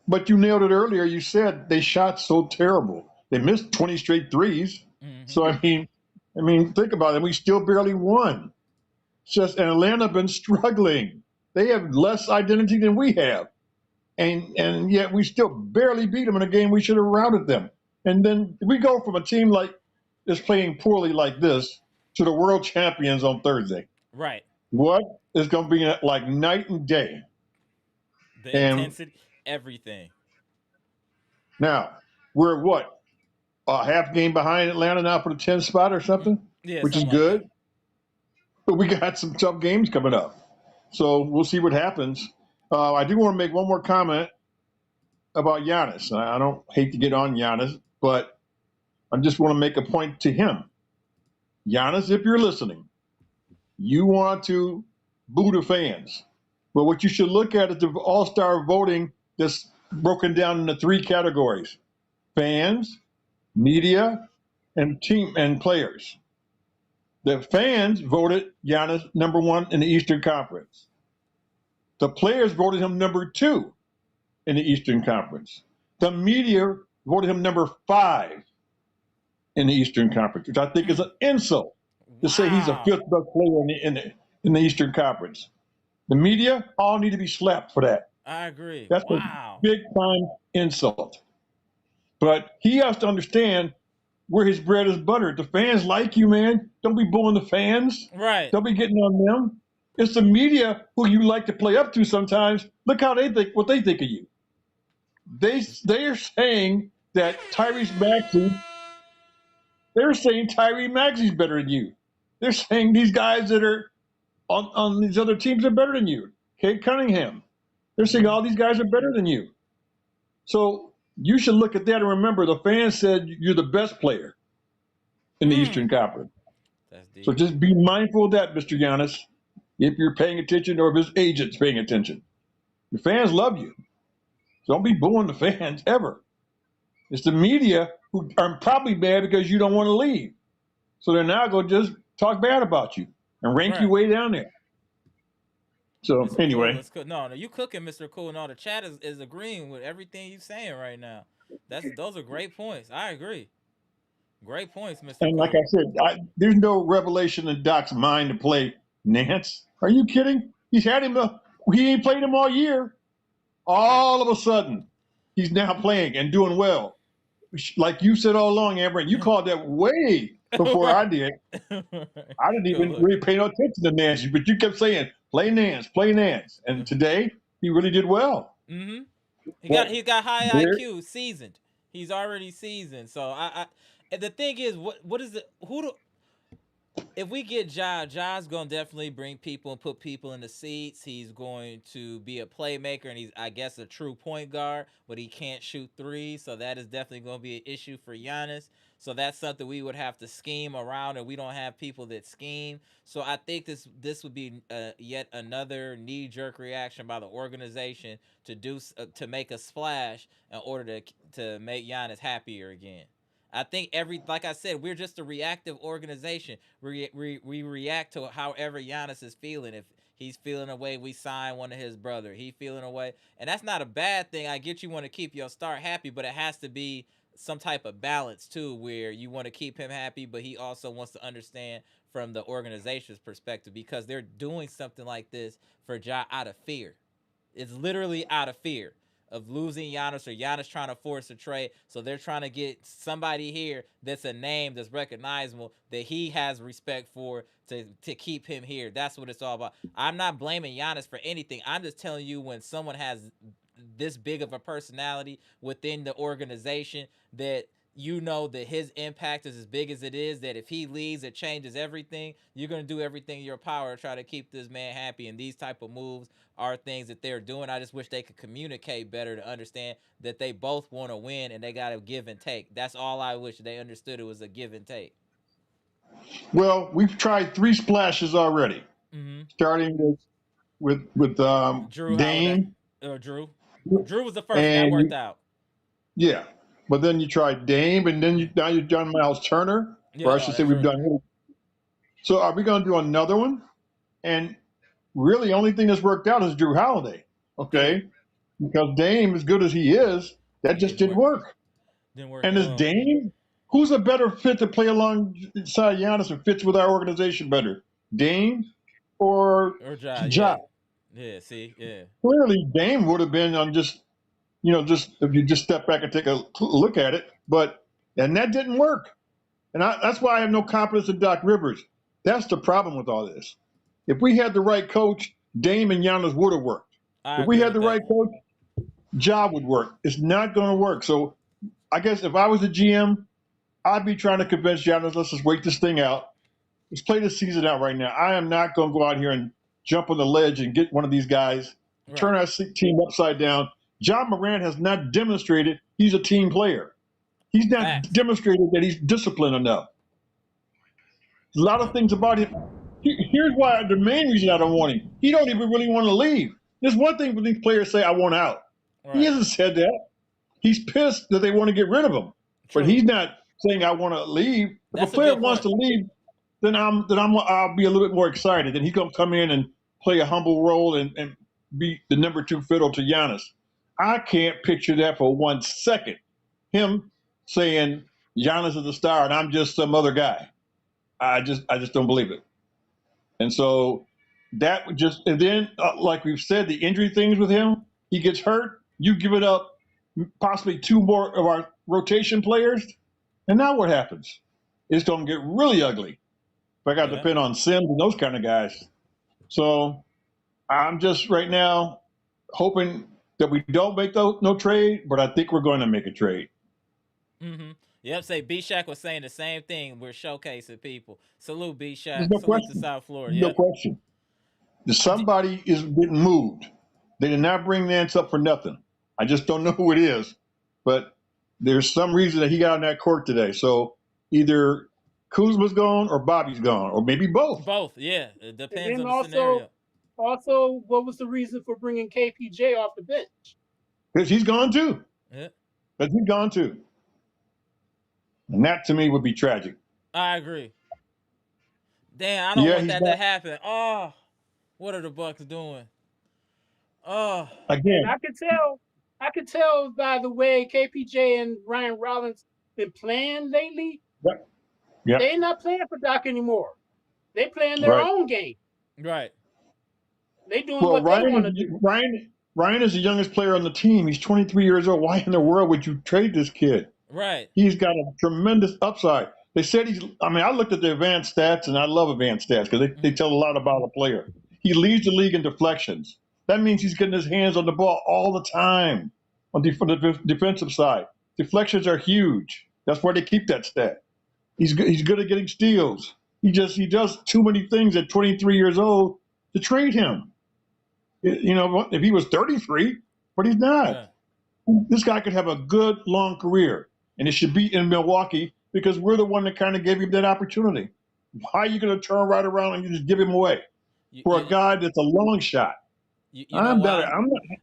But you nailed it earlier. You said they shot so terrible. They missed 20 straight threes. Mm-hmm. So, I mean, think about it. We still barely won. And Atlanta been struggling. They have less identity than we have. And yet we still barely beat them in a game we should have routed them. And then we go from a team like that's playing poorly like this to the world champions on Thursday. Right. What is going to be like night and day? The intensity, everything. Now, we're what? A half game behind Atlanta now for the 10th spot or something? Yeah, which is good. But we got some tough games coming up. So we'll see what happens. I do want to make one more comment about Giannis. I don't hate to get on Giannis, but I just want to make a point to him. Giannis, if you're listening, you want to boo the fans. But what you should look at is the all-star voting that's broken down into 3 categories: fans, media, and team and players. The fans voted Giannis number 1 in the Eastern Conference. The players voted him number 2 in the Eastern Conference. The media voted him number 5 in the Eastern Conference, which I think is an insult to say he's a 5th best player in the Eastern Conference. The media all need to be slapped for that. I agree. That's a big time insult. But he has to understand where his bread is buttered. The fans like you, man. Don't be booing the fans. Right. Don't be getting on them. It's the media who you like to play up to sometimes. Look how they think, what they think of you. They are saying that Tyrese Maxey's better than you. They're saying these guys that are on these other teams are better than you. Kate Cunningham. They're saying all these guys are better than you. So you should look at that and remember the fans said you're the best player in the Eastern Conference. That's deep. So just be mindful of that, Mr. Giannis, if you're paying attention or if his agent's paying attention. Your fans love you. So don't be booing the fans ever. It's the media who are probably bad because you don't want to leave. So they're now going to just talk bad about you and rank you way down there. So Mr. anyway. Cool, no, you cooking, Mr. Cool. No, the chat is agreeing with everything you're saying right now. Those are great points. I agree. Great points, Mr. And Cool. like I said, there's no revelation in Doc's mind to play Nance. Are you kidding? He ain't played him all year. All of a sudden, he's now playing and doing well. Like you said all along, Amber, and you called that way before I did. I didn't even really pay no attention to Nance, but you kept saying, play Nance, play Nance. And today, he really did well. Mm-hmm. He got high IQ, seasoned. He's already seasoned. So I the thing is, what is it? if we get Ja's gonna definitely bring people and put people in the seats. He's going to be a playmaker, and he's, I guess, a true point guard, but he can't shoot threes, so that is definitely gonna be an issue for Giannis. So that's something we would have to scheme around, and we don't have people that scheme. So I think this would be yet another knee jerk reaction by the organization to to make a splash in order to make Giannis happier again. I think like I said, we're just a reactive organization. We react to however Giannis is feeling. If he's feeling a way, we sign one of his brother. He feeling a way, and that's not a bad thing. I get you want to keep your star happy, but it has to be some type of balance too, where you want to keep him happy, but he also wants to understand from the organization's perspective, because they're doing something like this for Ja out of fear. It's literally out of fear of losing Giannis, or Giannis trying to force a trade. So they're trying to get somebody here that's a name that's recognizable, that he has respect for, to keep him here. That's what it's all about. I'm not blaming Giannis for anything. I'm just telling you, when someone has this big of a personality within the organization, that you know that his impact is as big as it is, that if he leaves, it changes everything. You're going to do everything in your power to try to keep this man happy, and these type of moves are things that they're doing. I just wish they could communicate better to understand that they both want to win, and they got to give and take. That's all I wish they understood. It was a give and take. Well, we've tried 3 splashes already, starting with Drew Holiday. Dame. Drew was the first, and that worked And out. yeah, but then you tried Dame, and then now you've done Myles Turner, or I should say we've done him. So are we going to do another one? And really, the only thing that's worked out is Drew Holiday, okay? Because Dame, as good as he is, that just didn't work. Didn't work. And is Dame, who's a better fit to play alongside Giannis and fits with our organization better, Dame or Ja? Yeah, see, yeah. Clearly, Dame would have been on just if you just step back and take a look at it, and that didn't work. And that's why I have no confidence in Doc Rivers. That's the problem with all this. If we had the right coach, Dame and Giannis would have worked. If we had the right coach, Ja would work. It's not going to work. So I guess if I was a GM, I'd be trying to convince Giannis, let's just wait this thing out. Let's play this season out right now. I am not going to go out here and jump on the ledge and get one of these guys, turn our team upside down. Ja Morant has not demonstrated he's a team player. He's not demonstrated that he's disciplined enough. A lot of things about him. Here's why the main reason I don't want him. He don't even really want to leave. There's one thing when these players say, I want out. Right. He hasn't said that. He's pissed that they want to get rid of him. True. But he's not saying I want to leave. If a player wants to leave, then I'll be a little bit more excited. Then he's going to come in and play a humble role and be the number 2 fiddle to Giannis. I can't picture that for 1 second. Him saying Giannis is the star and I'm just some other guy. I just don't believe it. And so that would just, and then like we've said, the injury things with him, he gets hurt, you give it up possibly 2 more of our rotation players, and now what happens? It's going to get really ugly. If I got to depend on Sims and those kind of guys. So I'm just right now hoping that we don't make no trade, but I think we're going to make a trade. Yep, say B-Shack was saying the same thing. We're showcasing people. Salute B-Shack. No Salute question. to South Florida. No question. Somebody is getting moved. They did not bring Nance up for nothing. I just don't know who it is. But there's some reason that he got on that court today. So either Kuzma's gone or Bobby's gone, or maybe both. Both, yeah. It depends on the scenario. Also, what was the reason for bringing KPJ off the bench? Because he's gone too. Yeah. Because he's gone too. And that to me would be tragic. I agree. Damn, I don't want that to happen. Oh, what are the Bucks doing? Oh, again, I could tell by the way KPJ and Ryan Rollins been playing lately. Yep. They're not playing for Doc anymore. They playing their own game. Right. They doing what they want to do. Ryan is the youngest player on the team. He's 23 years old. Why in the world would you trade this kid? Right. He's got a tremendous upside. They said I looked at the advanced stats, and I love advanced stats because they tell a lot about a player. He leads the league in deflections. That means he's getting his hands on the ball all the time on the defensive side. Deflections are huge. That's why they keep that stat. He's good at getting steals. He does too many things at 23 years old to trade him. You know, if he was 33, but he's not. Yeah. This guy could have a good long career, and it should be in Milwaukee because we're the one that kind of gave him that opportunity. Why are you going to turn right around and just give him away You, for a you, guy that's a long shot? you know why?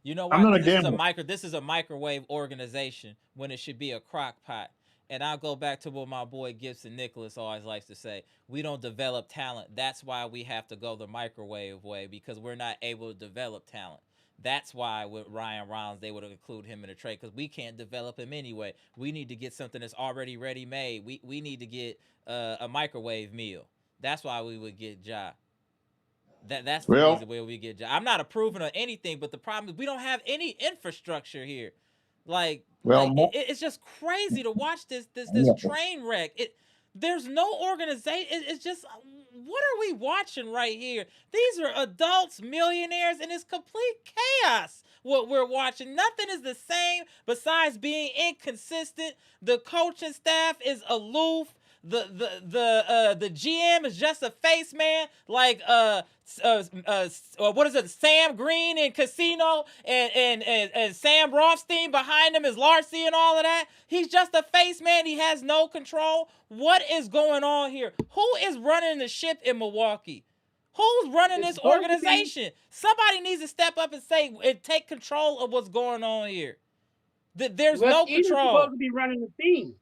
You know I'm why? not Because a gambler. this is a microwave organization when it should be a crock pot. And I'll go back to what my boy Gibson Nicholas always likes to say. We don't develop talent. That's why we have to go the microwave way because we're not able to develop talent. That's why with Ryan Rollins they would include him in a trade because we can't develop him anyway. We need to get something that's already ready made. We need to get a microwave meal. That's why we would get Ja. That's the Well, reason where we get. I'm not approving of anything, but the problem is we don't have any infrastructure here. well, It's just crazy to watch this yeah. train wreck. There's no organization. It's just what are we watching right here? These are adults, millionaires, and it's complete chaos. What we're watching, nothing is the same besides being inconsistent. The coaching staff is aloof. The GM is just a face man, like what is it, Sam Green in Casino, and Sam Rothstein behind him is Larcy and all of that. He's just a face man. He has no control. What is going on here? Who is running the ship in Milwaukee? Who's running this organization? Somebody needs to step up and say and take control of what's going on here. There's no Eden's control. supposed to be running the team.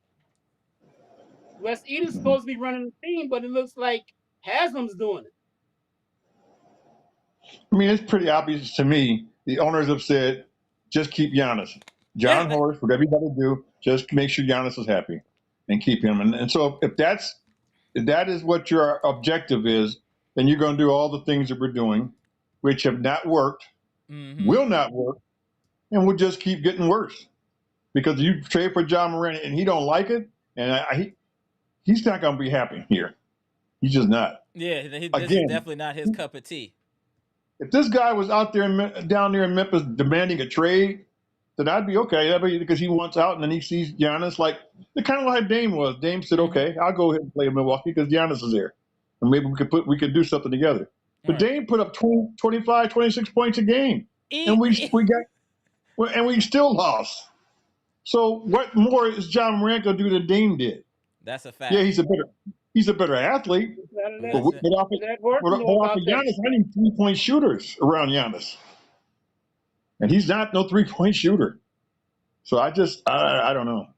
Wes Eden's supposed to be running the team, but it looks like Haslam's doing it. I mean, it's pretty obvious to me. The owners have said, just keep Giannis. John Yeah, Horst, whatever you got to do, just make sure Giannis is happy and keep him. And so if that is what your objective is, then you're going to do all the things that we're doing, which have not worked, will not work, and will just keep getting worse. Because you trade for John Morant and he don't like it, and he's not going to be happy here. He's just not. Yeah, this is Again, definitely not his cup of tea. if this guy was out there down there in Memphis demanding a trade, then I'd be okay. That'd be because he wants out, and then he sees Giannis like the kind of like Dame was. Dame said, "Okay, I'll go ahead and play in Milwaukee because Giannis is there, and maybe we could do something together." But Right. Dame put up 20, 25, 26 points a game, and we still lost. So what more is John Morant going to do than Dame did? That's a fact. Yeah, he's a better athlete. But off of Giannis, I need 3-point shooters around Giannis. And he's not no 3-point shooter. So I don't know.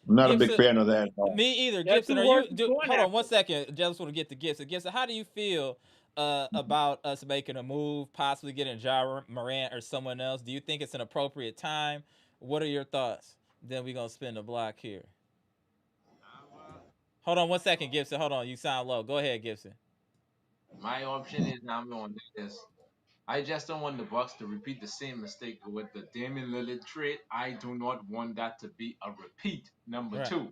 I'm not Gibson, a big fan of that. Me either. Gibson, hold on 1 second. Just want to get to Gibson. Gibson, how do you feel about us making a move, possibly getting Ja Morant or someone else? Do you think it's an appropriate time? What are your thoughts? Then we're going to spin the block here. Hold on 1 second, Gibson. Hold on. You sound low. Go ahead, Gibson. My option is now I'm going to do this. I just don't want the Bucks to repeat the same mistake with the Damian Lillard trade. I do not want that to be a repeat. Number two.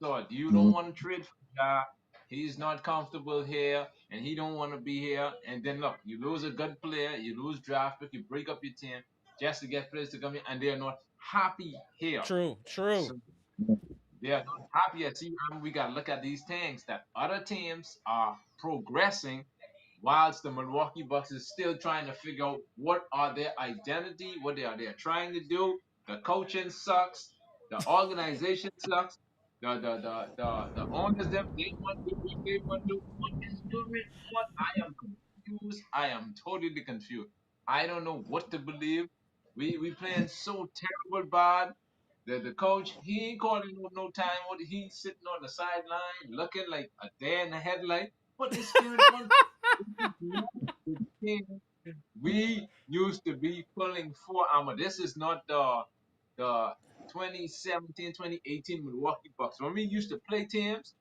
So you don't want to trade for Ja. He's not comfortable here, and he don't want to be here. And then look, you lose a good player, you lose draft pick, you break up your team just to get players to come in, and they're not happy here. True. So they are not happy. See, we got to look at these things that other teams are progressing whilst the Milwaukee Bucks is still trying to figure out what are their identity, what they're trying to do. The coaching sucks. The organization sucks. The owners them they want to do what they want to do. What is going on? I am confused. I am totally confused. I don't know what to believe. We playing so terrible bad. The coach he ain't calling no time. What he's sitting on the sideline looking like a deer in the headlight. What is going on? We used to be pulling for Amara. This is not the 2017, 2018 Milwaukee Bucks. When we used to play teams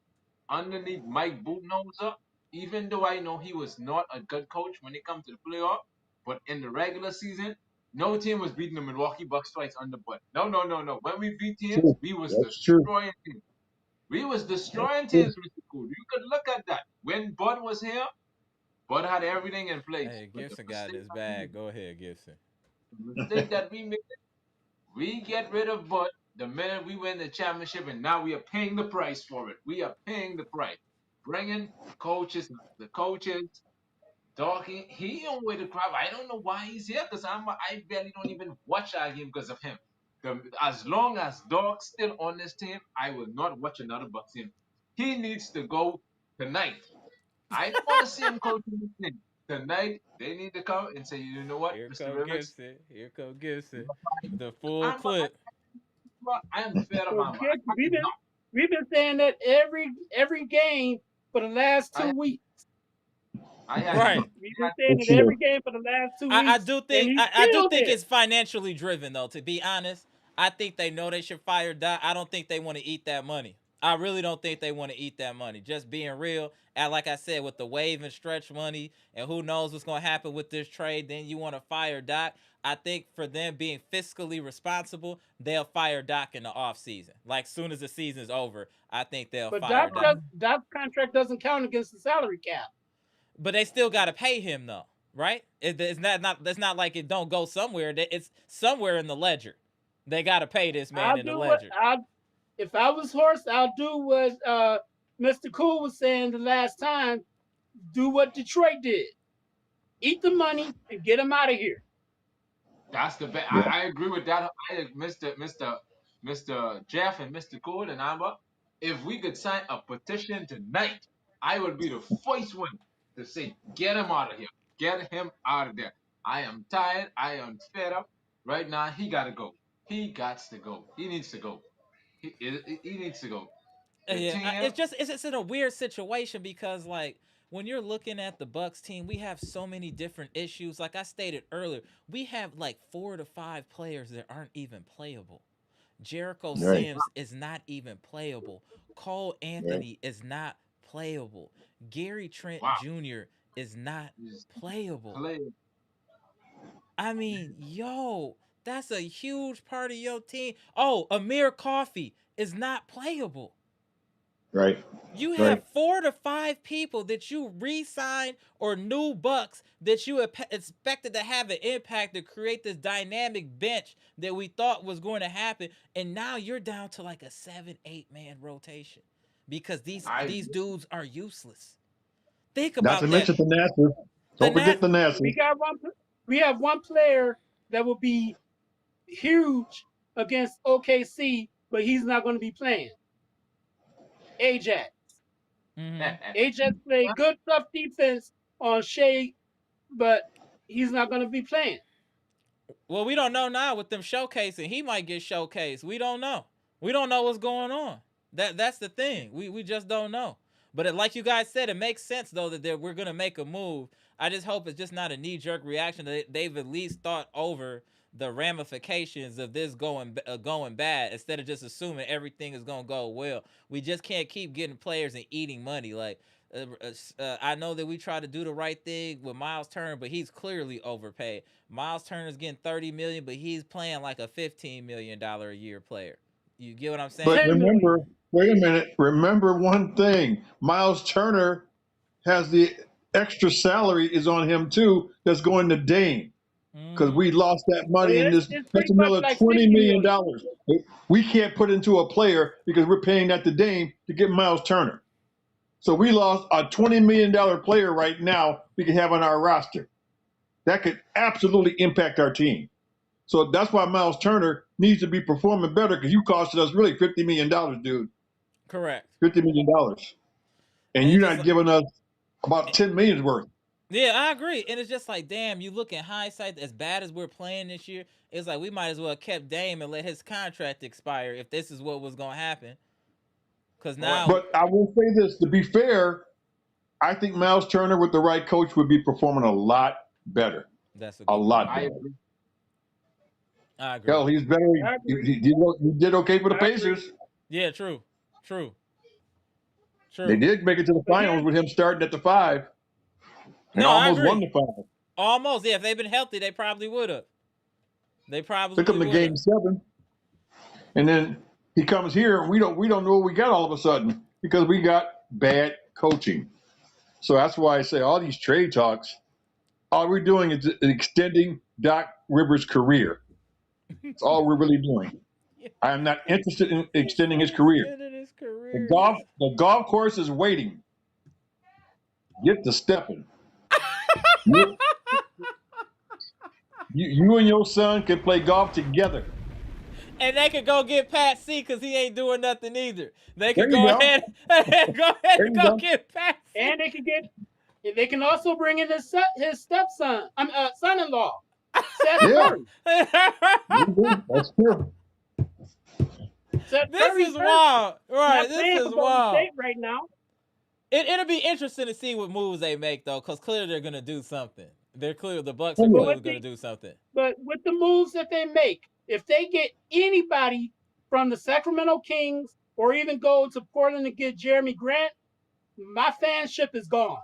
underneath Mike Budenholzer, even though I know he was not a good coach when it comes to the playoff, but in the regular season, no team was beating the Milwaukee Bucks twice under Bud. No. When we beat teams, we was destroying teams. We was destroying teams, Mr. Cool. You could look at that. When Bud was here, Bud had everything in place. Hey, Gibson got his bag. Go ahead, Gibson. The mistake that we made, we get rid of Bud the minute we win the championship, and now we are paying the price for it. We are paying the price. bringing the coaches talking. He on with the crowd. I don't know why he's here because I barely don't even watch our game because of him. As long as Dog's still on this team, I will not watch another Bucks game. He needs to go tonight. I don't want to see him coaching this team. Tonight, they need to come and say, you know what, Here Mr. come Rivers, Gibson. Here come Gibson. The full Amber, clip. I am fed up, So Amber. Gibbs, I cannot. we've been saying that every game for the last I 2 weeks. I had Right. We've been saying This it year. every game for the last 2 I weeks, do and think he's I do still think there. it's financially driven though, to be honest. I think they know they should fire Doc. I don't think they want to eat that money. I really don't think they want to eat that money. Just being real, and like I said, with the wave and stretch money, and who knows what's going to happen with this trade, then you want to fire Doc. I think for them being fiscally responsible, they'll fire Doc in the offseason. Like soon as the season's over, I think they'll But fire Doc. Doc's contract doesn't count against the salary cap. But they still got to pay him though, right? It's not like it don't go somewhere. It's somewhere in the ledger. They got to pay this man I'll in the do what ledger. if I was Horst, I'll do what Mr. Cool was saying the last time. Do what Detroit did. Eat the money and get him out of here. That's the best. Yeah. I agree with that. Mr. Jeff and Mr. Cole and Amber. If we could sign a petition tonight, I would be the first one to say, get him out of here. Get him out of there. I am tired. I am fed up. Right now, he got to go. He got to go. He needs to go. He needs to go. The Yeah, team, it's in a weird situation because like when you're looking at the Bucks team, we have so many different issues. Like I stated earlier, we have like 4 to 5 players that aren't even playable. Jericho Right. Sims is not even playable. Cole Right. Anthony is not playable. Gary Trent wow, Jr. is not he's playable. playing. I mean, yo, that's a huge part of your team. Oh, Amir Coffee is not playable. Right. You Right. have 4 to 5 people that you re-signed or new Bucks that you expected to have an impact to create this dynamic bench that we thought was going to happen, and now you're down to like a 7-8 man rotation because I these dudes are useless. Think Not to about that. mention the Nashville. The Don't forget Nat the Nashville. We have one player that will be huge against OKC, but he's not going to be playing. Ajax. Mhm. Ajax played good tough defense on Shea, but he's not going to be playing. Well, we don't know now with them showcasing. He might get showcased. We don't know. We don't know what's going on. That's the thing. We just don't know. But like you guys said, it makes sense though that we're gonna make a move. I just hope it's just not a knee-jerk reaction. That they've at least thought over the ramifications of this going bad instead of just assuming everything is gonna go well. We just can't keep getting players and eating money. Like I know that we try to do the right thing with Myles Turner, but he's clearly overpaid. Myles Turner's getting $30 million, but he's playing like a $15 million a year player. You get what I'm saying? But 10 million. remember, wait a minute. Remember one thing. Myles Turner has the extra salary is on him too. That's going to Dame because Mhm. we lost that money in this. It's That's pretty much another like $20 $60 million. million. We can't put into a player because we're paying that to Dame to get Myles Turner. So we lost a $20 million player right now we can have on our roster. That could absolutely impact our team. So that's why Myles Turner needs to be performing better because you costed us really $50 million, dude. Correct. $50 million. And And you're it's just not giving us about 10 million's worth. yeah, I agree. And it's just like, damn, you look in hindsight, as bad as we're playing this year, it's like we might as well have kept Dame and let his contract expire if this is what was gonna happen. Cause now But I will say this, to be fair, I think Myles Turner with the right coach would be performing a lot better. that's a A good lot point. I better. agree. I agree. Hell, he's better. I He, agree. he, he did okay for the I agree. Pacers. Yeah, true. True. They True. did make it to the But finals with him starting at the 5 and No, I almost won agree. the 5. Almost. Yeah, if they'd been healthy, they probably would have. They Took probably him to would have. game 7. And then he comes here and we don't know what we got all of a sudden because we got bad coaching. So that's why I say all these trade talks, all we're doing is extending Doc Rivers' career. That's all we're really doing. I am not interested in extending his career. Extended his The career. golf course is waiting. Get to stepping. You, you and your son can play golf together. And they could go get Pat C because he ain't doing nothing either. They There could you go go. ahead and There you go. get Pat C. And they can also bring in his stepson, son-in-law, Seth Yeah. Curry. That's true. Seth This Curry's is wild. Right, not this playing is for Golden wild. State right now. It'll be interesting to see what moves they make, though, because clearly they're going to do something. They're clear. The Bucks are But clearly going to do something. But with the moves that they make, if they get anybody from the Sacramento Kings or even go to Portland and get Jeremy Grant, my fanship is gone.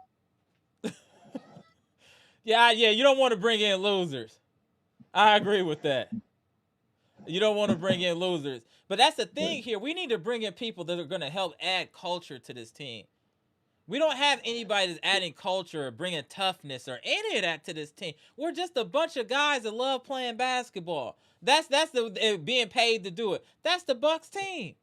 Yeah, you don't want to bring in losers. I agree with that. You don't want to bring in losers. But that's the thing here. We need to bring in people that are going to help add culture to this team. We don't have anybody that's adding culture or bringing toughness or any of that to this team. We're just a bunch of guys that love playing basketball. That's the being paid to do it. That's the Bucks team.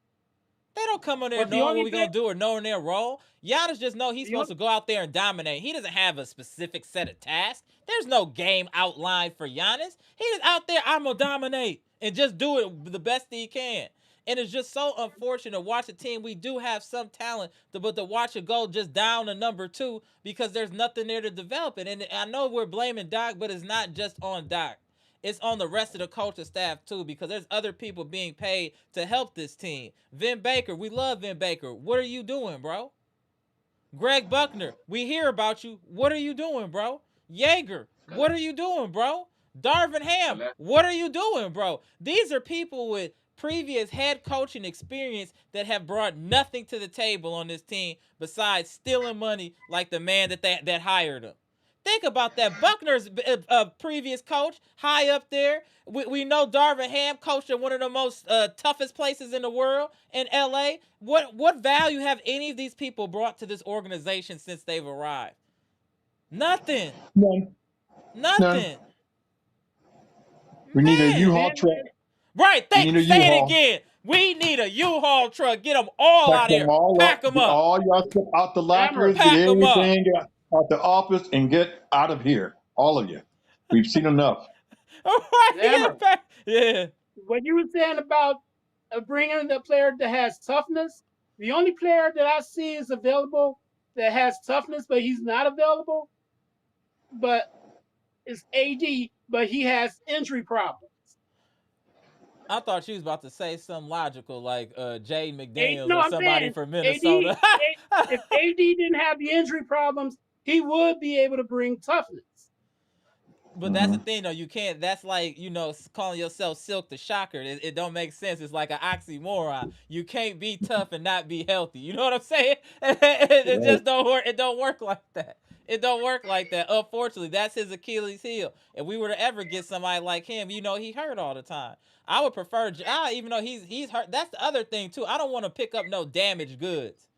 They don't come on there knowing what we're going to do or knowing their role. Giannis just know he's supposed to go out there and dominate. He doesn't have a specific set of tasks. There's no game outlined for Giannis. He's out there, I'm going to dominate and just do it the best he can. And it's just so unfortunate to watch a team. We do have some talent, but to watch it go just down to number 2 because there's nothing there to develop it. And I know we're blaming Doc, but it's not just on Doc. It's on the rest of the coaching staff too, because there's other people being paid to help this team. Vin Baker, we love Vin Baker. What are you doing, bro? Greg Buckner, we hear about you. What are you doing, bro? Yeager, what are you doing, bro? Darvin Ham, what are you doing, bro? These are people with previous head coaching experience that have brought nothing to the table on this team besides stealing money like the man that hired them. Think about that. Buckner's previous coach, high up there. We know Darvin Ham coached at one of the most toughest places in the world in L.A. What value have any of these people brought to this organization since they've arrived? Nothing. None. Nothing. We need a U-Haul truck. Right. Say it again. We need a U-Haul truck. Get them all out here. Pack them up. All y'all step out the lockers, get everything out the office, and get out of here. All of you. We've seen enough. Yeah. What you were saying about bringing the player that has toughness, the only player that I see is available that has toughness, but he's not available, but it's AD, but he has injury problems. I thought you was about to say something logical like Jaden McDaniels or somebody from Minnesota. If AD didn't have the injury problems, he would be able to bring toughness. But that's the thing, though. You can't. That's like, calling yourself Silk the Shocker. It don't make sense. It's like an oxymoron. You can't be tough and not be healthy. You know what I'm saying? It just don't work. It don't work like that. It don't work like that. Unfortunately, that's his Achilles heel. If we were to ever get somebody like him, he hurt all the time. I would prefer, even though he's hurt. That's the other thing too. I don't want to pick up no damaged goods.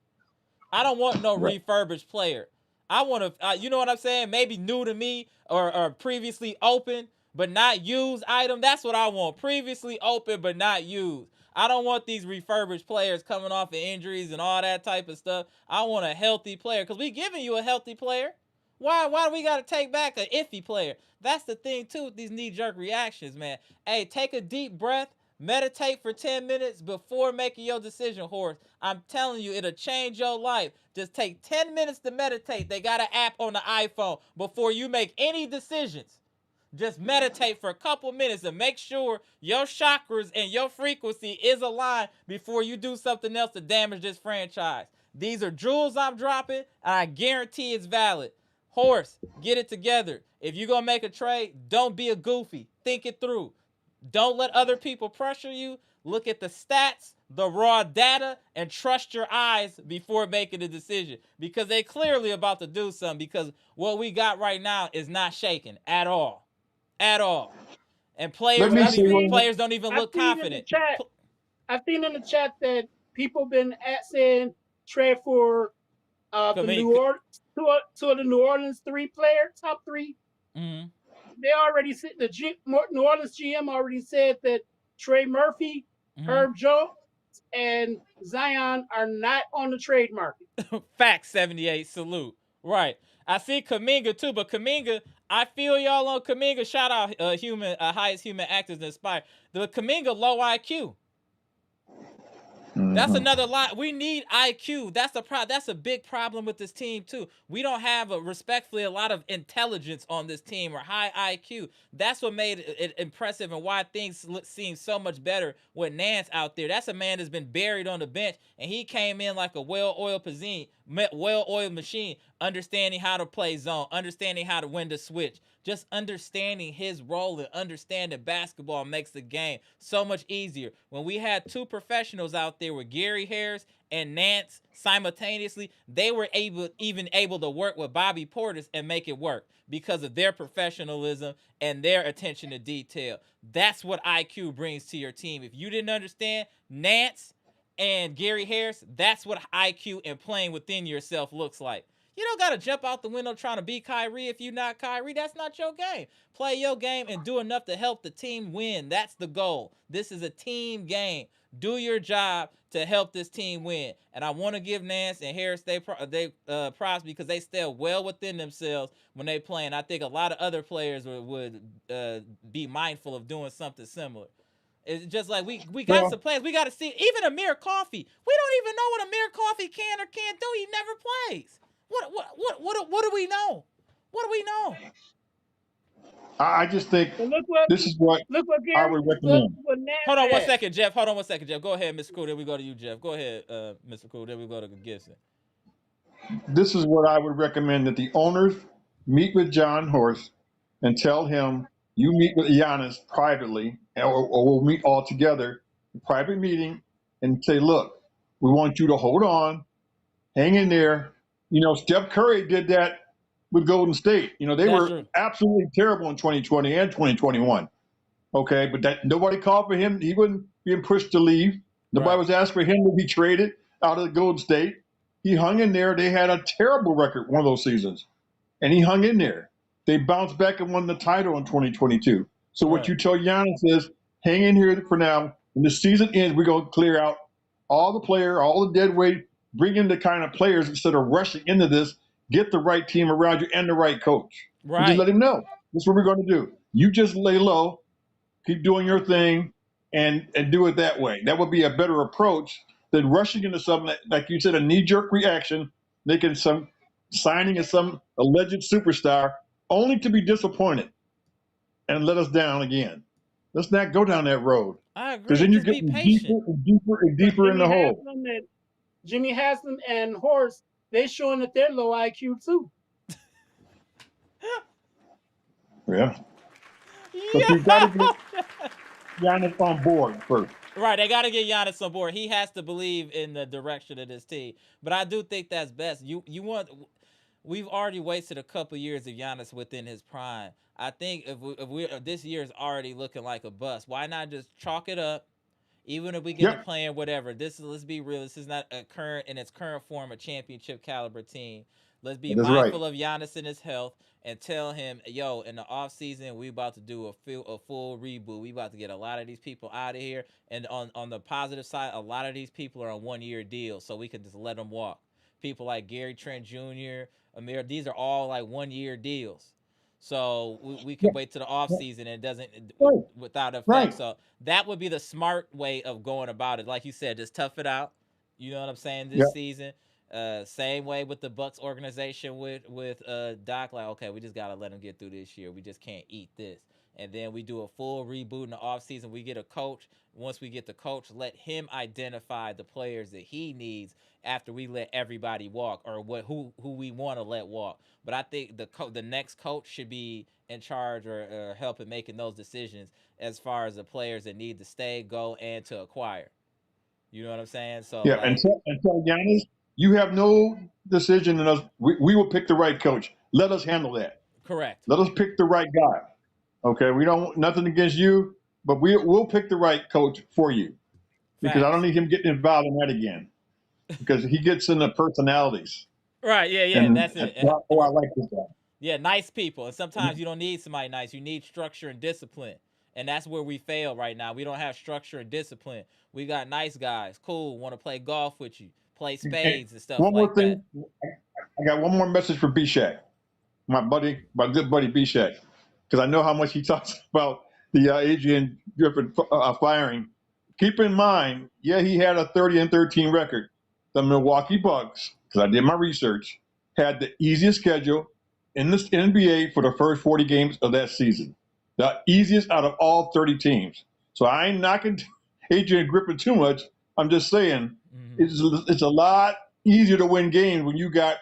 I don't want no refurbished player. I want to, you know what I'm saying? Maybe new to me or previously open but not used item. That's what I want. Previously open but not used. I don't want these refurbished players coming off of injuries and all that type of stuff. I want a healthy player because we giving you a healthy player. Why do we got to take back an iffy player? That's the thing, too, with these knee-jerk reactions, man. Hey, take a deep breath. Meditate for 10 minutes before making your decision, Horse. I'm telling you, it'll change your life. Just take 10 minutes to meditate. They got an app on the iPhone before you make any decisions. Just meditate for a couple minutes and make sure your chakras and your frequency is aligned before you do something else to damage this franchise. These are jewels I'm dropping, and I guarantee it's valid. Horse, get it together. If you're going to make a trade, don't be a goofy. Think it through. Don't let other people pressure you. Look at the stats, the raw data, and trust your eyes before making a decision. Because they clearly about to do something because what we got right now is not shaking at all. At all. And players don't even look confident. I've seen in the chat that people been saying trade for the New Orleans, two of the New Orleans top three. Mm-hmm. They already said New Orleans GM already said that Trey Murphy, Herb Jones, and Zion are not on the trade market. Fact 78, salute. Right. I see Kaminga too, but Kaminga, I feel y'all on Kaminga. Shout out highest human actors inspired. The Kaminga low IQ. That's Mm-hmm. another lot. We need IQ. That's a big problem with this team too. We don't have respectfully a lot of intelligence on this team or high IQ. That's what made it impressive and why things seem so much better with Nance out there. That's a man that's been buried on the bench and he came in like a well-oiled machine, understanding how to play zone, understanding how to win the switch. Just understanding his role and understanding basketball makes the game so much easier. When we had two professionals out there with Gary Harris and Nance simultaneously, they were able to work with Bobby Portis and make it work because of their professionalism and their attention to detail. That's what IQ brings to your team. If you didn't understand Nance and Gary Harris, that's what IQ and playing within yourself looks like. You don't got to jump out the window trying to beat Kyrie if you're not Kyrie. That's not your game. Play your game and do enough to help the team win. That's the goal. This is a team game. Do your job to help this team win. And I want to give Nance and Harris props because they stay well within themselves when they play. And I think a lot of other players would be mindful of doing something similar. It's just like we got some players. We got to see. Even Amir Coffey. We don't even know what Amir Coffey can or can't do. He never plays. What do we know? What do we know? I just think And this is what look what I Gary would look recommend. what Nance Hold on one had. second, Jeff. Hold on one second, Jeff. Go ahead, Mr. Cool. Then we go to you, Jeff. Go ahead, Mr. Cool. Then we go to Gibson. This is what I would recommend that the owners meet with John Horst and tell him you meet with Giannis privately, or we'll meet all together, a private meeting, and say, look, we want you to hold on, hang in there. You know, Steph Curry did that with Golden State. You know, they That's were true. absolutely terrible in 2020 and 2021. Okay, but that nobody called for him. He wasn't being pushed to leave. Nobody Right. was asked for him to be traded out of the Golden State. He hung in there. They had a terrible record one of those seasons, and he hung in there. They bounced back and won the title in 2022. So what Right. you tell Giannis is, hang in here for now. When the season ends, we're going to clear out all the player, all the dead weight, bring in the kind of players instead of rushing into this, get the right team around you and the right coach. And just Right. let him know. This is what we're going to do. You just lay low, keep doing your thing, and do it that way. That would be a better approach than rushing into something that, like you said, a knee-jerk reaction, making some signing of some alleged superstar, only to be disappointed and let us down again. Let's not go down that road, I because agree. then you're Just be getting deeper patient. and deeper and But deeper in the hole. Jimmy Haslam and Horst, they showing that they're low IQ too. Yeah, but you got to Yeah. get Giannis on board first. Right, they got to get Giannis on board. He has to believe in the direction of this team. But I do think that's best. We've already wasted a couple years of Giannis within his prime. I think if this year is already looking like a bust, why not just chalk it up? Even if we get to Yep, playing whatever, let's be real. This is not a current form a championship caliber team. Let's be that's right. mindful of Giannis and his health and tell him, yo, in the off season we about to do a full reboot. We about to get a lot of these people out of here. And on the positive side, a lot of these people are on 1-year deals, so we can just let them walk. People like Gary Trent Jr., Amir, these are all like 1-year deals. So we Yeah, can wait to the off yeah, season and it doesn't right, without effect. right. So that would be the smart way of going about it. Like you said, just tough it out. You know what I'm saying? Yeah, This season, same way with the Bucks organization with Doc. Like, okay, we just gotta let him get through this year. We just can't eat this. And then we do a full reboot in the offseason. We get a coach. Once we get the coach, let him identify the players that he needs after we let everybody walk, or who we want to let walk. But I think the next coach should be in charge or helping making those decisions as far as the players that need to stay, go, and to acquire. You know what I'm saying? So yeah. And like, tell Giannis, you have no decision in us. We will pick the right coach. Let us handle that. correct. Let us pick the right guy. Okay, we don't nothing against you, but we'll pick the right coach for you, because I don't Facts. need him getting involved in that again, because he gets in the personalities. Right. Yeah. Yeah. And That's it. oh, I like this guy. Yeah. Nice people, and sometimes you don't need somebody nice. You need structure and discipline, and that's where we fail right now. We don't have structure and discipline. We got nice guys, cool, want to play golf with you, play spades and stuff One more like that. thing. I got one more message for B-Shack, my good buddy B-Shack, because I know how much he talks about the Adrian Griffin firing. Keep in mind, yeah, he had a 30-13 record. The Milwaukee Bucks, because I did my research, had the easiest schedule in the NBA for the first 40 games of that season. The easiest out of all 30 teams. So I ain't knocking Adrian Griffin too much. I'm just saying it's a lot easier to win games when you got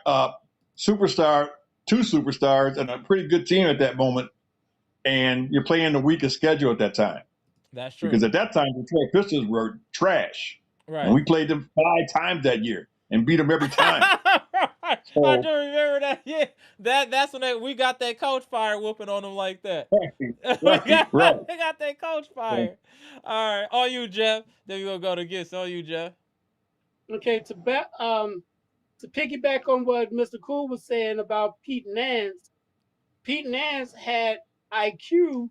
two superstars, and a pretty good team at that moment, and you're playing the weakest schedule at that time. That's true. Because at that time, the Detroit Pistons were trash. Right. And we played them 5 times that year and beat them every time. So, I do remember that. Yeah, that's when we got that coach fire whooping on them like that. right. We got that coach fire. All right, all you, Jeff. Then we're gonna go to gifts. All you, Jeff. Okay, to piggyback on what Mr. Cool was saying about Pete Nance. Pete Nance had IQ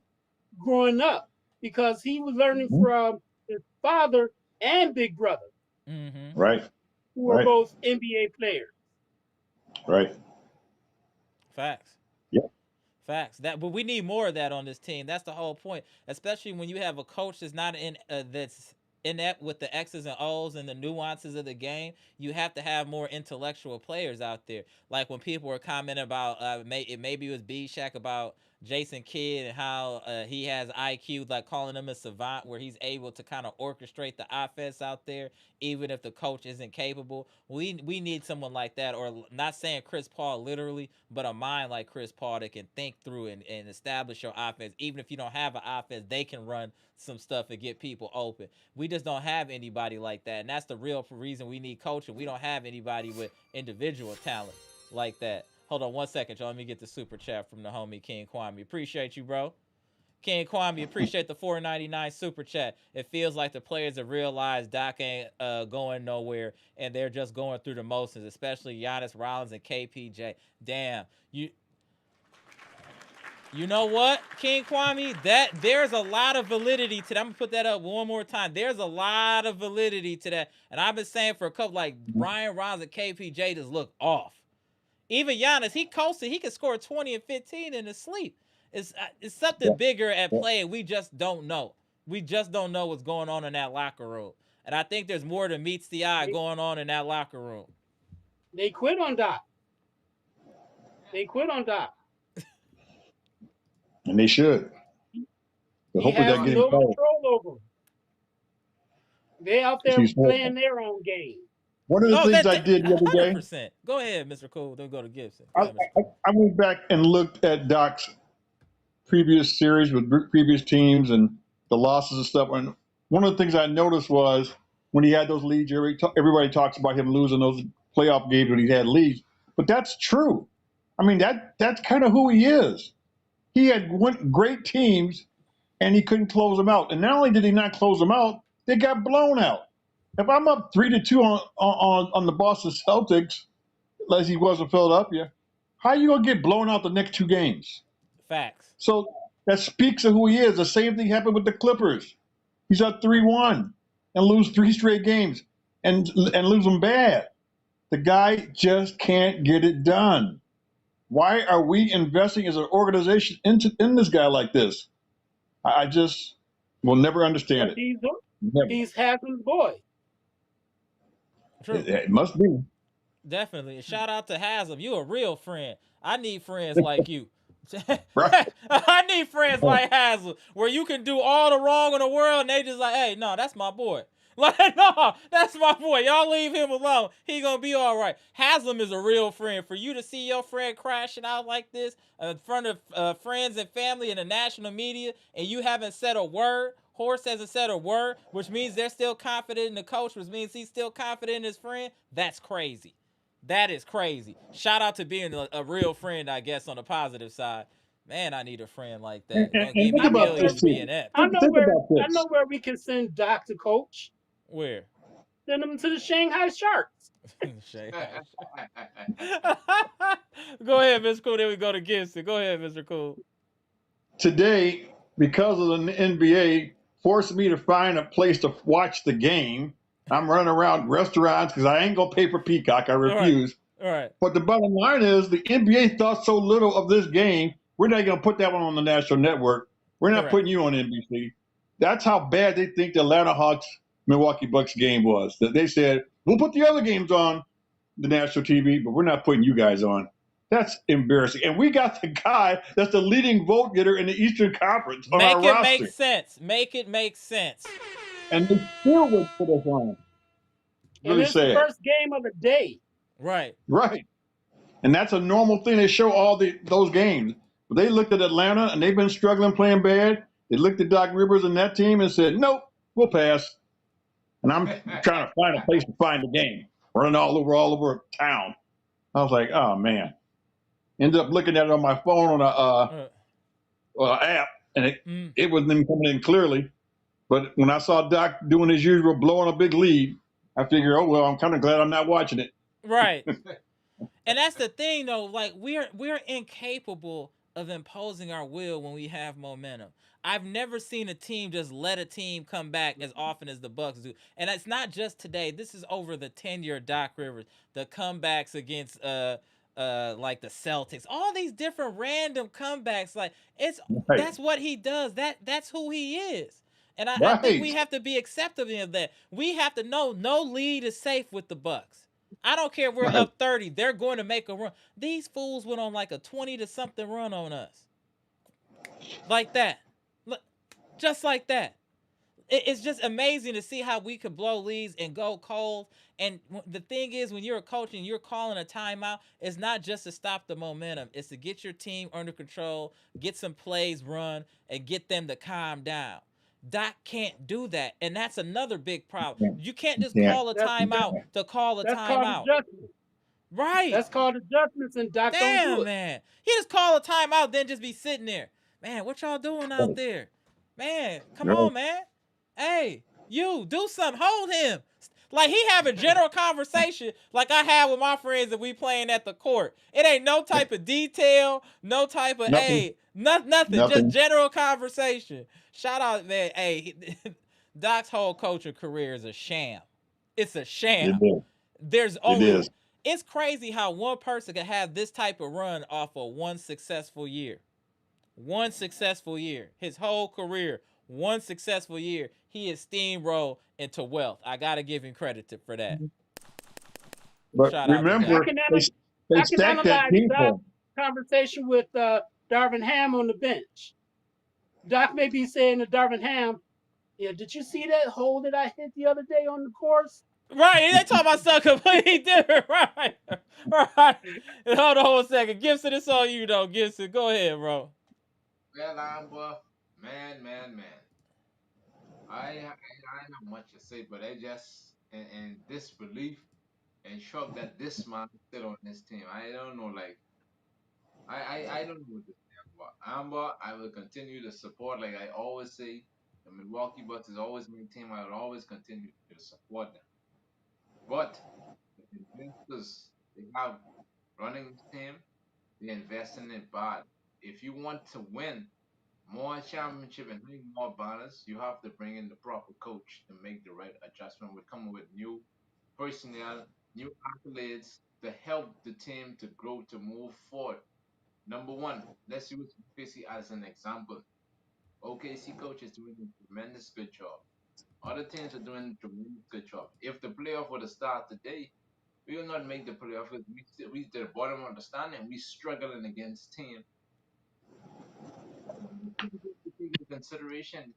growing up because he was learning from his father and big brother, Right. who were both NBA players. Right. Facts. Yeah. Facts. But we need more of that on this team. That's the whole point. Especially when you have a coach that's not that's inept with the X's and O's and the nuances of the game. You have to have more intellectual players out there. Like when people were commenting about maybe it was B-Shack about Jason Kidd and how he has IQ, like calling him a savant, where he's able to kind of orchestrate the offense out there, even if the coach isn't capable. We need someone like that, or not saying Chris Paul literally, but a mind like Chris Paul that can think through and establish your offense. Even if you don't have an offense, they can run some stuff and get people open. We just don't have anybody like that, and that's the real reason we need coaching. We don't have anybody with individual talent like that. Hold on 1 second, y'all. Let me get the super chat from the homie King Kwame. Appreciate you, bro. King Kwame, appreciate the $4.99 super chat. It feels like the players have realized Doc ain't going nowhere, and they're just going through the motions, especially Giannis, Rollins, and KPJ. Damn, you know what, King Kwame? That there's a lot of validity to that. I'm gonna put that up one more time. There's a lot of validity to that, and I've been saying for a couple, like Brian Rollins and KPJ just look off. Even Giannis, he coasted. He could score 20 and 15 in his sleep. It's something bigger at play, and we just don't know. We just don't know what's going on in that locker room. And I think there's more than meets the eye going on in that locker room. They quit on Doc. And they should. So He has no control over them. They're out there playing their own game. One of the things I did the other day. 100%. Go ahead, Mr. Cole. Then go to Gibson. I went back and looked at Doc's previous series with previous teams and the losses and stuff. And one of the things I noticed was when he had those leads, everybody talks about him losing those playoff games when he had leads. But that's true. I mean, that's kind of who he is. He had great teams, and he couldn't close them out. And not only did he not close them out, they got blown out. If I'm up 3-2 on the Boston Celtics, as he was in Philadelphia, how are you going to get blown out the next 2 games? Facts. So that speaks of who he is. The same thing happened with the Clippers. He's up 3-1 and lose 3 straight games and lose them bad. The guy just can't get it done. Why are we investing as an organization in this guy like this? I just will never understand it. He's Haslam's boy. True. It must be. Definitely. Shout out to Haslam. You a real friend. I need friends like you. Right. I need friends like Haslam, where you can do all the wrong in the world and they just like, hey, no, that's my boy. Like, no, that's my boy. Y'all leave him alone. He gonna be all right. Haslam is a real friend. For you to see your friend crashing out like this in front of friends and family and the national media, and you haven't said a word. Horst hasn't said a word, which means they're still confident in the coach, which means he's still confident in his friend. That's crazy. That is crazy. Shout out to being a real friend, I guess, on the positive side. Man, I need a friend like that. Don't give me millions being that. I know where we can send Doc to coach. Where? Send him to the Shanghai Sharks. Go ahead, Mr. Cool. Then we go to Gibson. Go ahead, Mr. Cool. Today, because of the NBA, forced me to find a place to watch the game. I'm running around restaurants because I ain't gonna pay for Peacock. I refuse. All right. But the bottom line is the NBA thought so little of this game. We're not gonna put that one on the national network. We're not Correct. putting you on NBC. That's how bad they think the Atlanta Hawks Milwaukee Bucks game was. That they said we'll put the other games on the national TV, but we're not putting you guys on. That's embarrassing. And we got the guy that's the leading vote getter in the Eastern Conference on our Make it roster. make sense. Make it make sense. And they still would put us on. And Really it's the sad. first game of the day. Right. Right. And that's a normal thing. They show all those games. But they looked at Atlanta and they've been struggling playing bad. They looked at Doc Rivers and that team and said, nope, we'll pass. And I'm trying to find a place to find the game. Running all over town. I was like, oh man. Ended up looking at it on my phone on a app, and it wasn't even coming in clearly. But when I saw Doc doing his usual, blowing a big lead, I figured, oh well, I'm kind of glad I'm not watching it. Right. And that's the thing, though. Like we're incapable of imposing our will when we have momentum. I've never seen a team just let a team come back as often as the Bucks do. And it's not just today. This is over the tenure of Doc Rivers. The comebacks against like the Celtics. All these different random comebacks. Like that's what he does. That's who he is. And I think we have to be accepting of that. We have to know no lead is safe with the Bucks. I don't care if we're up 30. They're going to make a run. These fools went on like a 20-something run on us. Like that. Just like that. It's just amazing to see how we could blow leads and go cold. And the thing is, when you're a coach and you're calling a timeout, it's not just to stop the momentum. It's to get your team under control, get some plays run, and get them to calm down. Doc can't do that, and that's another big problem. You can't just call a timeout to call a timeout. Right. That's called adjustments, and Doc don't do it. Man. He just call a timeout, then just be sitting there. Man, what y'all doing out there? Man, come on, man. Hey, you, do something. Hold him. Like he have a general conversation like I have with my friends that we playing at the court. It ain't no type of detail, no type of, nothing. Just general conversation. Shout out, man. Hey, Doc's whole coaching career is a sham. It's a sham. There's only, it's crazy how one person can have this type of run off of one successful year. One successful year. His whole career, one successful year, he is steamrolled into wealth. I got to give him credit for that. But remember, they stacked that team for him. Conversation with Darvin Ham on the bench. Doc may be saying to Darvin Ham, yeah, did you see that hole that I hit the other day on the course? Right, they talking about something completely different. Right. Hold on a second. Gibson, it's on you, though. Gibson, go ahead, bro. Well, Amber, man. I not much to say, but I just in disbelief and shocked that this man is still on this team. I don't know, like I don't know what to say about Amber. I will continue to support, like I always say. The Milwaukee Bucks is always my team. I will always continue to support them. But the investors they have running the team, they invest in it bad. If you want to win more championship and bring more banners, you have to bring in the proper coach to make the right adjustment. We're coming with new personnel, new accolades to help the team to grow, to move forward. Number one, let's use OKC as an example. OKC coach is doing a tremendous good job. Other teams are doing a tremendous good job. If the playoff were to start today, we will not make the playoff because we to the bottom of the standing. We struggling against teams. Take into consideration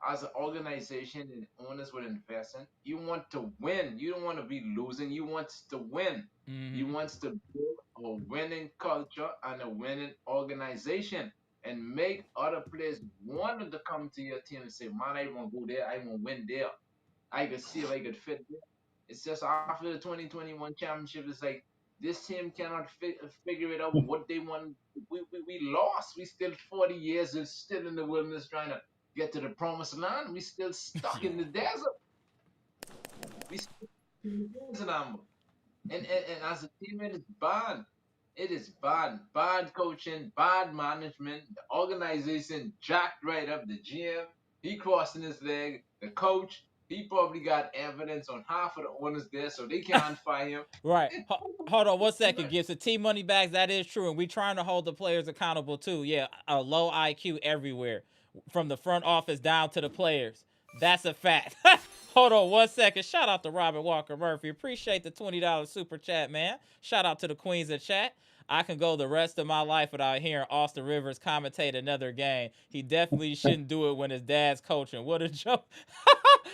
as an organization and owners would invest in, you want to win. You don't want to be losing. You want to win. You want to build a winning culture and a winning organization and make other players want to come to your team and say, man, I want to go there. I want to win there. I could see if I could fit there. It's just after the 2021 championship, it's like this team cannot figure it out what they want. We lost. We still 40 years and still in the wilderness trying to get to the promised land. We still stuck in the desert. We still in the desert, Amber. And as a team, it is bad. It is bad. Bad coaching, bad management. The organization jacked right up. The GM, he crossing his leg. The coach, He probably got evidence on half of the owners there, so they can't find him. Right. Hold on 1 second, Gibson. Team money bags, that is true. And we trying to hold the players accountable too. Yeah, a low IQ everywhere. From the front office down to the players. That's a fact. Hold on 1 second. Shout out to Robert Walker Murphy. Appreciate the $20 super chat, man. Shout out to the Queens of Chat. I can go the rest of my life without hearing Austin Rivers commentate another game. He definitely shouldn't do it when his dad's coaching. What a joke.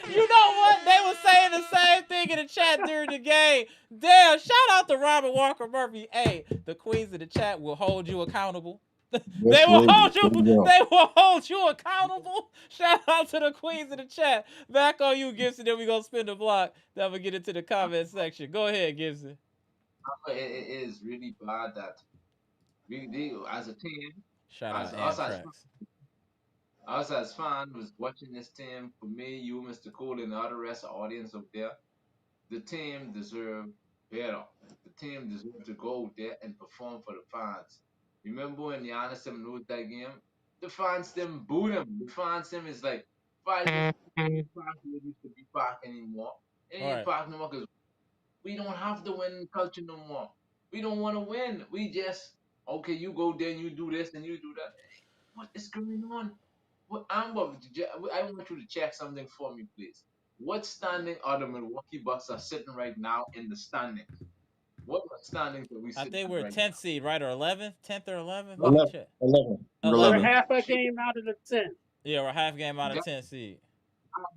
You know what? They were saying the same thing in the chat during the game. Damn, shout out to Robert Walker Murphy. Hey, the Queens of the Chat will hold you accountable. They will hold you accountable. Shout out to the Queens of the Chat. Back on you, Gibson. Then we gonna spin the block. Then we get into the comment section. Go ahead, Gibson. It is really bad that they, as a team, Shout as out us as fans was watching this team. For me, you, Mr. Cole, and the other rest of the audience up there, the team deserve better. The team deserve to go out there and perform for the fans. Remember when Giannis them lose that game? The fans them boo them. The fans them is like, five years park used to be park anymore. It ain't park no more because we don't have the winning culture no more. We don't want to win. We just, okay, you go there and you do this and you do that. What is going on? Well, Amber, I want you to check something for me, please. What standing are the Milwaukee Bucks are sitting right now in the standings? What standings are we I sitting think we're right 10th now? seed, right? Or 11th? 10th or 11th? No. Let me check. 11. We're half a game out of the 10th. Yeah, we're half game out of 10th seed.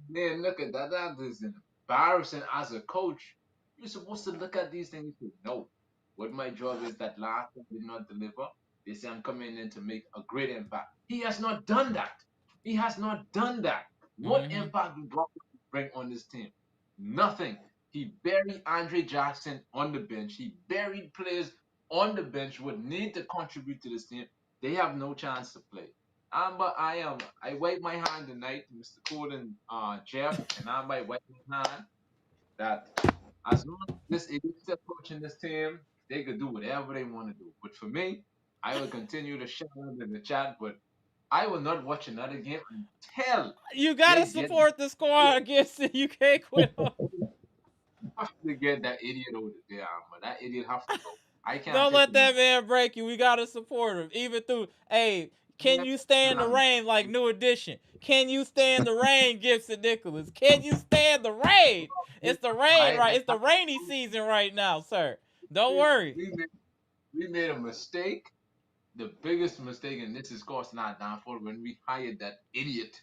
Man, look at that. That is embarrassing as a coach. You're supposed to look at these things and say, no. What my job is that last time did not deliver. They say I'm coming in to make a great impact. He has not done that. He has not done that. What impact did Brock bring on this team? Nothing. He buried Andre Jackson on the bench. He buried players on the bench who would need to contribute to this team. They have no chance to play. But I wipe my hand tonight, Mr. Cole and Jeff, and I might wipe my hand that as long as this idiot still coaching this team, they could do whatever they want to do. But for me, I will continue to shout out in the chat, but I will not watch another game until you gotta support the squad, Gibson. You can't quit. Have to get that idiot over there, but that idiot have to go. I can't. Don't let that man break you. We gotta support him, even through. Hey, can you stand the rain like New Edition? Can you stand the rain, Gibson Nicholas? Can you stand the rain? It's the rain, right? It's the rainy season right now, sir. Don't worry. We made a mistake. The biggest mistake, and this is costing our downfall, when we hired that idiot.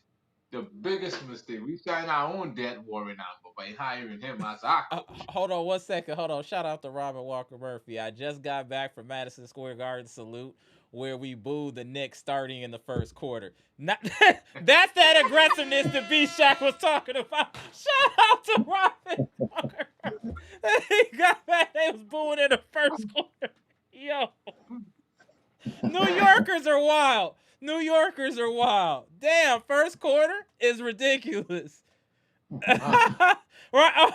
The biggest mistake. We signed our own debt warrant number by hiring him as our coach. Hold on 1 second. Hold on. Shout out to Robert Walker Murphy. I just got back from Madison Square Garden salute where we booed the Knicks starting in the first quarter. Not, that's that aggressiveness that B-Shack was talking about. Shout out to Robert Walker Murphy. He got back. They was booing in the first quarter. Yo. New Yorkers are wild. New Yorkers are wild. Damn, first quarter is ridiculous. Right?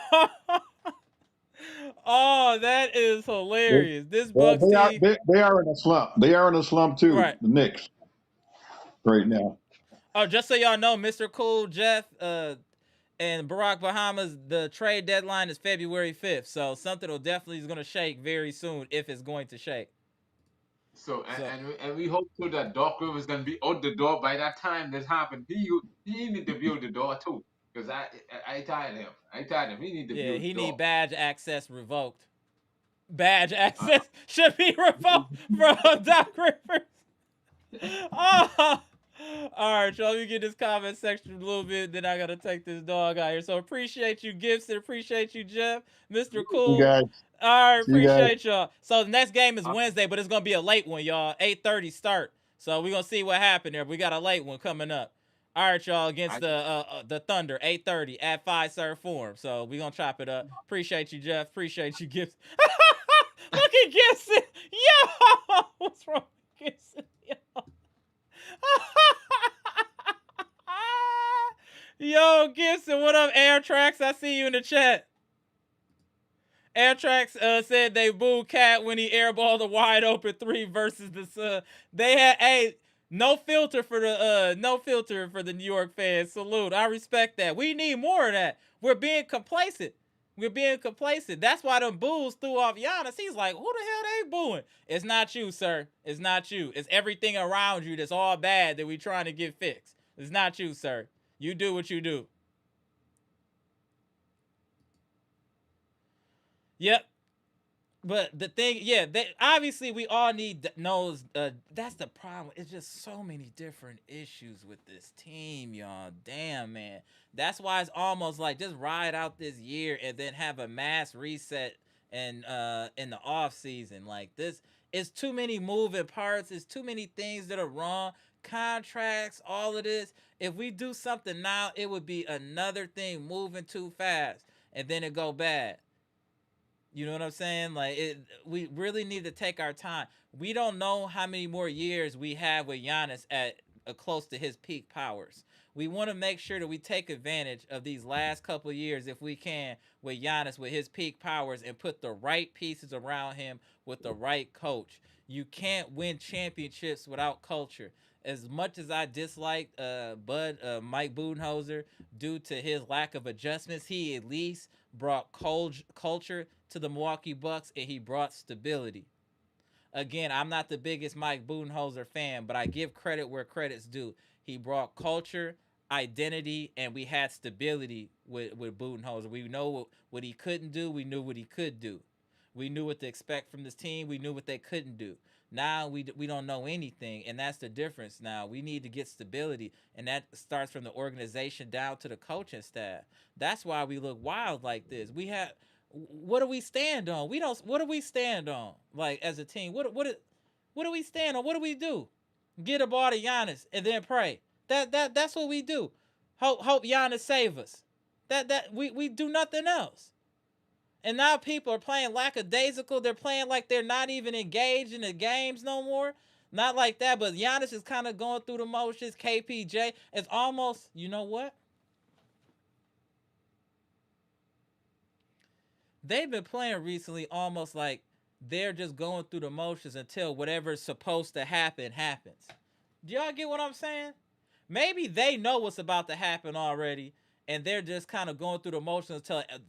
Oh, that is hilarious. This Bucks team. They are in a slump. They are in a slump too. Right. The Knicks right now. Oh, just so y'all know, Mr. Cool, Jeff, and Barack Bahamas, the trade deadline is February 5th. So something will definitely is going to shake very soon if it's going to shake. So we hope so that Doc Rivers gonna be out the door by that time this happened. He need to be out the door too, because I tired him. He need to be out the door. He need badge access revoked. Badge access should be revoked from Doc Rivers. Oh. All right, y'all. Let me get this comment section a little bit. Then I gotta take this dog out here. So appreciate you, Gibson. Appreciate you, Jeff. Mr. Cool. You guys. All right, appreciate y'all. So the next game is Wednesday, but it's gonna be a late one, y'all. 8:30 start. So we're gonna see what happened there. We got a late one coming up. All right, y'all, against the Thunder, 8:30 at Fiserv Forum. So we're gonna chop it up. Appreciate you, Jeff. Appreciate you, Gibson. Look at Gibson. Yo, what's wrong with Gibson? Yo. Yo, Gibson, what up, Air Tracks? I see you in the chat. Air Tracks said they booed Cat when he airballed a wide open 3 versus the Sun. They had No filter for the New York fans. Salute. I respect that. We need more of that. We're being complacent. That's why them boos threw off Giannis. He's like, who the hell they booing? It's not you, sir. It's not you. It's everything around you that's all bad that we trying to get fixed. It's not you, sir. You do what you do. Yep. But the thing, yeah, obviously we all need knows. That's the problem. It's just so many different issues with this team, y'all. Damn, man. That's why it's almost like just ride out this year and then have a mass reset and in the off season. Like this, it's too many moving parts. It's too many things that are wrong. Contracts, all of this. If we do something now, it would be another thing moving too fast, and then it go bad. You know what I'm saying? Like we really need to take our time. We don't know how many more years we have with Giannis at close to his peak powers. We want to make sure that we take advantage of these last couple of years if we can with Giannis with his peak powers and put the right pieces around him with the right coach. You can't win championships without culture. As much as I dislike Mike Budenholzer due to his lack of adjustments, he at least brought culture to the Milwaukee Bucks and he brought stability. Again, I'm not the biggest Mike Budenholzer fan, but I give credit where credit's due. He brought culture, identity, and we had stability with Budenholzer. We know what he couldn't do. We knew what he could do. We knew what to expect from this team. We knew what they couldn't do. Now we don't know anything, and that's the difference now. We need to get stability, and that starts from the organization down to the coaching staff. That's why we look wild like this. We have what do we stand on? We don't. What do we stand on? Like as a team, what do we stand on? What do we do? Get a ball to Giannis and then pray. That's what we do. Hope Giannis save us. We do nothing else. And now people are playing lackadaisical. They're playing like they're not even engaged in the games no more. Not like that, but Giannis is kind of going through the motions. KPJ is almost, you know what? They've been playing recently almost like they're just going through the motions until whatever's supposed to happen happens. Do y'all get what I'm saying? Maybe they know what's about to happen already, and they're just kind of going through the motions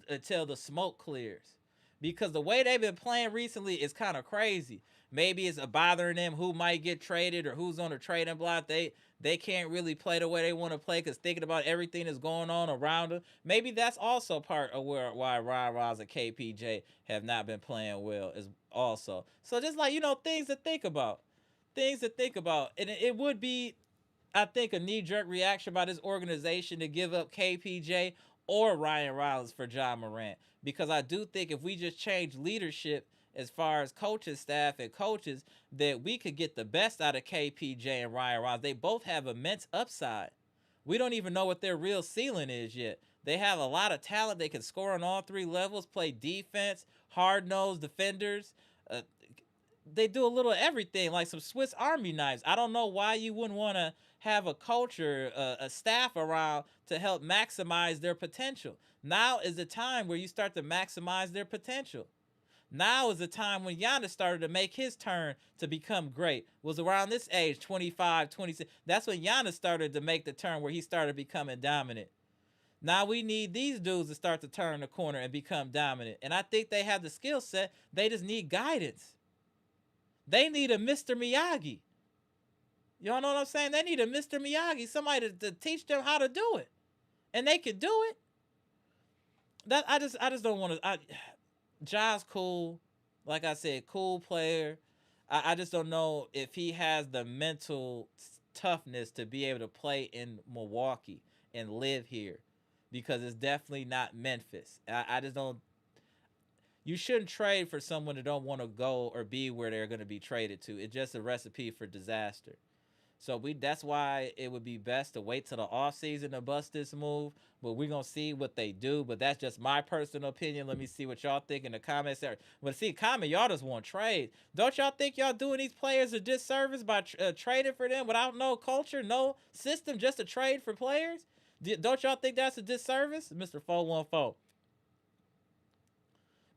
until the smoke clears. Because the way they've been playing recently is kind of crazy. Maybe it's bothering them who might get traded or who's on the trading block. They can't really play the way they want to play because thinking about everything that's going on around them. Maybe that's also part of why Ryan Ross and KPJ have not been playing well is also. So just like, things to think about. Things to think about. And it would be, I think, a knee-jerk reaction by this organization to give up KPJ or Ryan Rollins for John Morant. Because I do think if we just change leadership as far as coaching staff and coaches, that we could get the best out of KPJ and Ryan Rollins. They both have immense upside. We don't even know what their real ceiling is yet. They have a lot of talent. They can score on all three levels, play defense, hard-nosed defenders. They do a little everything, like some Swiss Army knives. I don't know why you wouldn't want to have a culture, a staff around to help maximize their potential. Now is the time where you start to maximize their potential. Now is the time when Giannis started to make his turn to become great. Was around this age, 25, 26. That's when Giannis started to make the turn where he started becoming dominant. Now we need these dudes to start to turn the corner and become dominant. And I think they have the skill set. They just need guidance. They need a Mr. Miyagi. Y'all know what I'm saying? They need a Mr. Miyagi, somebody to teach them how to do it. And they can do it. That I just don't want to. Ja's cool. Like I said, cool player. I just don't know if he has the mental toughness to be able to play in Milwaukee and live here. Because it's definitely not Memphis. I just don't. You shouldn't trade for someone that don't want to go or be where they're going to be traded to. It's just a recipe for disaster. So that's why it would be best to wait till the offseason to bust this move. But we're going to see what they do. But that's just my personal opinion. Let me see what y'all think in the comments there. But see, y'all just want trade. Don't y'all think y'all doing these players a disservice by trading for them without no culture, no system, just a trade for players? Don't y'all think that's a disservice? Mr. 414.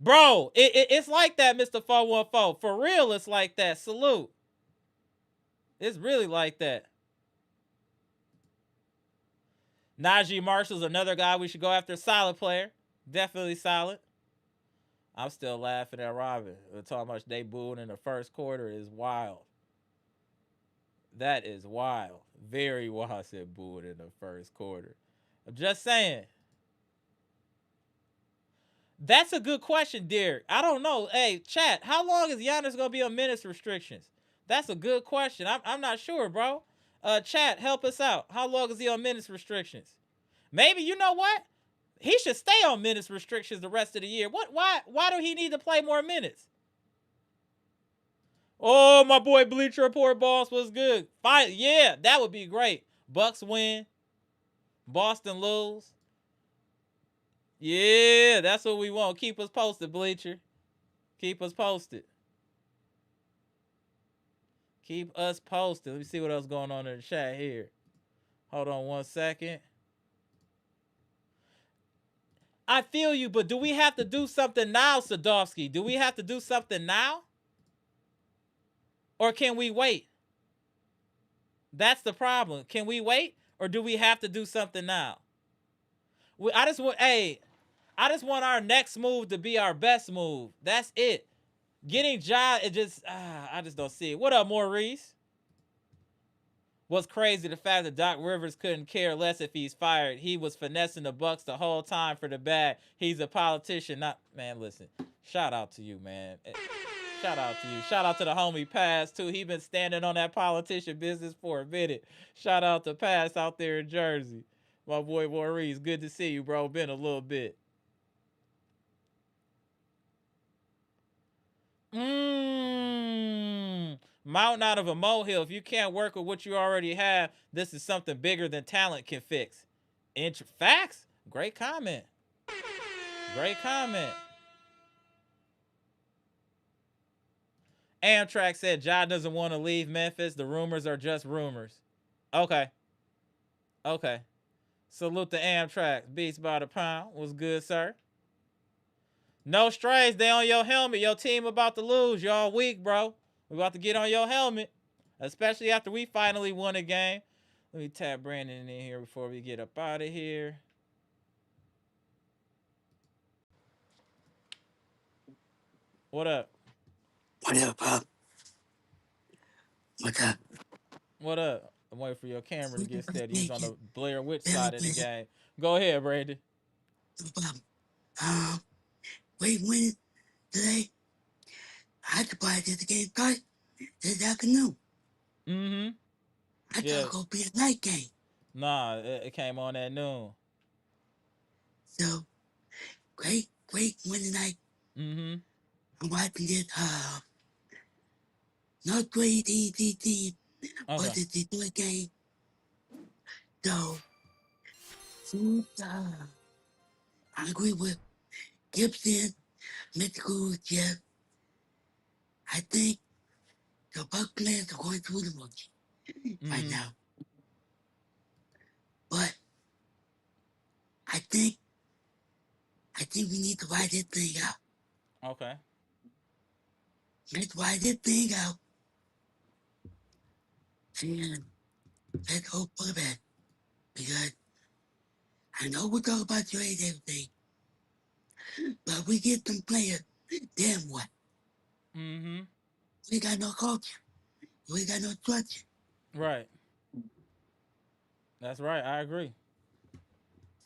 Bro, it's like that, Mr. 414. For real, it's like that. Salute. It's really like that. Najee Marshall's another guy we should go after. Solid player. Definitely solid. I'm still laughing at Robin. Talking about they booed in the first quarter is wild. That is wild. Very wild. Said booed in the first quarter. I'm just saying. That's a good question, Derek. I don't know. Hey, chat, how long is Giannis going to be on minutes restrictions? That's a good question. I'm not sure, bro. Chat, help us out. How long is he on minutes restrictions? Maybe, you know what? He should stay on minutes restrictions the rest of the year. Why do he need to play more minutes? Oh, my boy Bleacher Report boss was good. Fine. Yeah, that would be great. Bucks win. Boston lose. Yeah, that's what we want. Keep us posted, Bleacher. Keep us posted. Keep us posted. Let me see what else going on in the chat here. Hold on 1 second. I feel you, but do we have to do something now, Sadovsky? Do we have to do something now? Or can we wait? That's the problem. Can we wait? Or do we have to do something now? I just want our next move to be our best move. That's it. Getting Ja, I just don't see it. What up, Maurice? What's crazy, the fact that Doc Rivers couldn't care less if he's fired. He was finessing the Bucks the whole time for the bag. He's a politician. Man, listen. Shout out to you, man. Shout out to you. Shout out to the homie Pass, too. He been standing on that politician business for a minute. Shout out to Pass out there in Jersey. My boy Maurice, good to see you, bro. Been a little bit. Mountain out of a molehill. If you can't work with what you already have, this is something bigger than talent can fix. Facts? Great comment. Great comment. Amtrak said Ja doesn't want to leave Memphis. The rumors are just rumors. Okay. Salute the Amtrak. Beats by the pound. Was good, sir. No strays. They on your helmet. Your team about to lose. Y'all weak, bro. We about to get on your helmet. Especially after we finally won a game. Let me tap Brandon in here before we get up out of here. What up? What up, Pop? What up? What up? I'm waiting for your camera to get steady. He's on the Blair Witch side of the game. Go ahead, Brandon. No problem. We winning today. I had to buy this game start this afternoon. Mm-hmm. I thought it was going to be a night game. Nah, it came on at noon. So, great win tonight. Mm-hmm. I'm watching this, not great easy team, but the Detroit game. So, I agree with Gibson, Mythical, Jeff. I think the Bucks players are going through the motion right now. But I think we need to ride this thing out. Okay. Let's ride this thing out. And let's hope for the best. Because I know we talk about trade everything. But we get some players, then what? Mm-hmm. We got no culture. We got no structure. Right. That's right. I agree.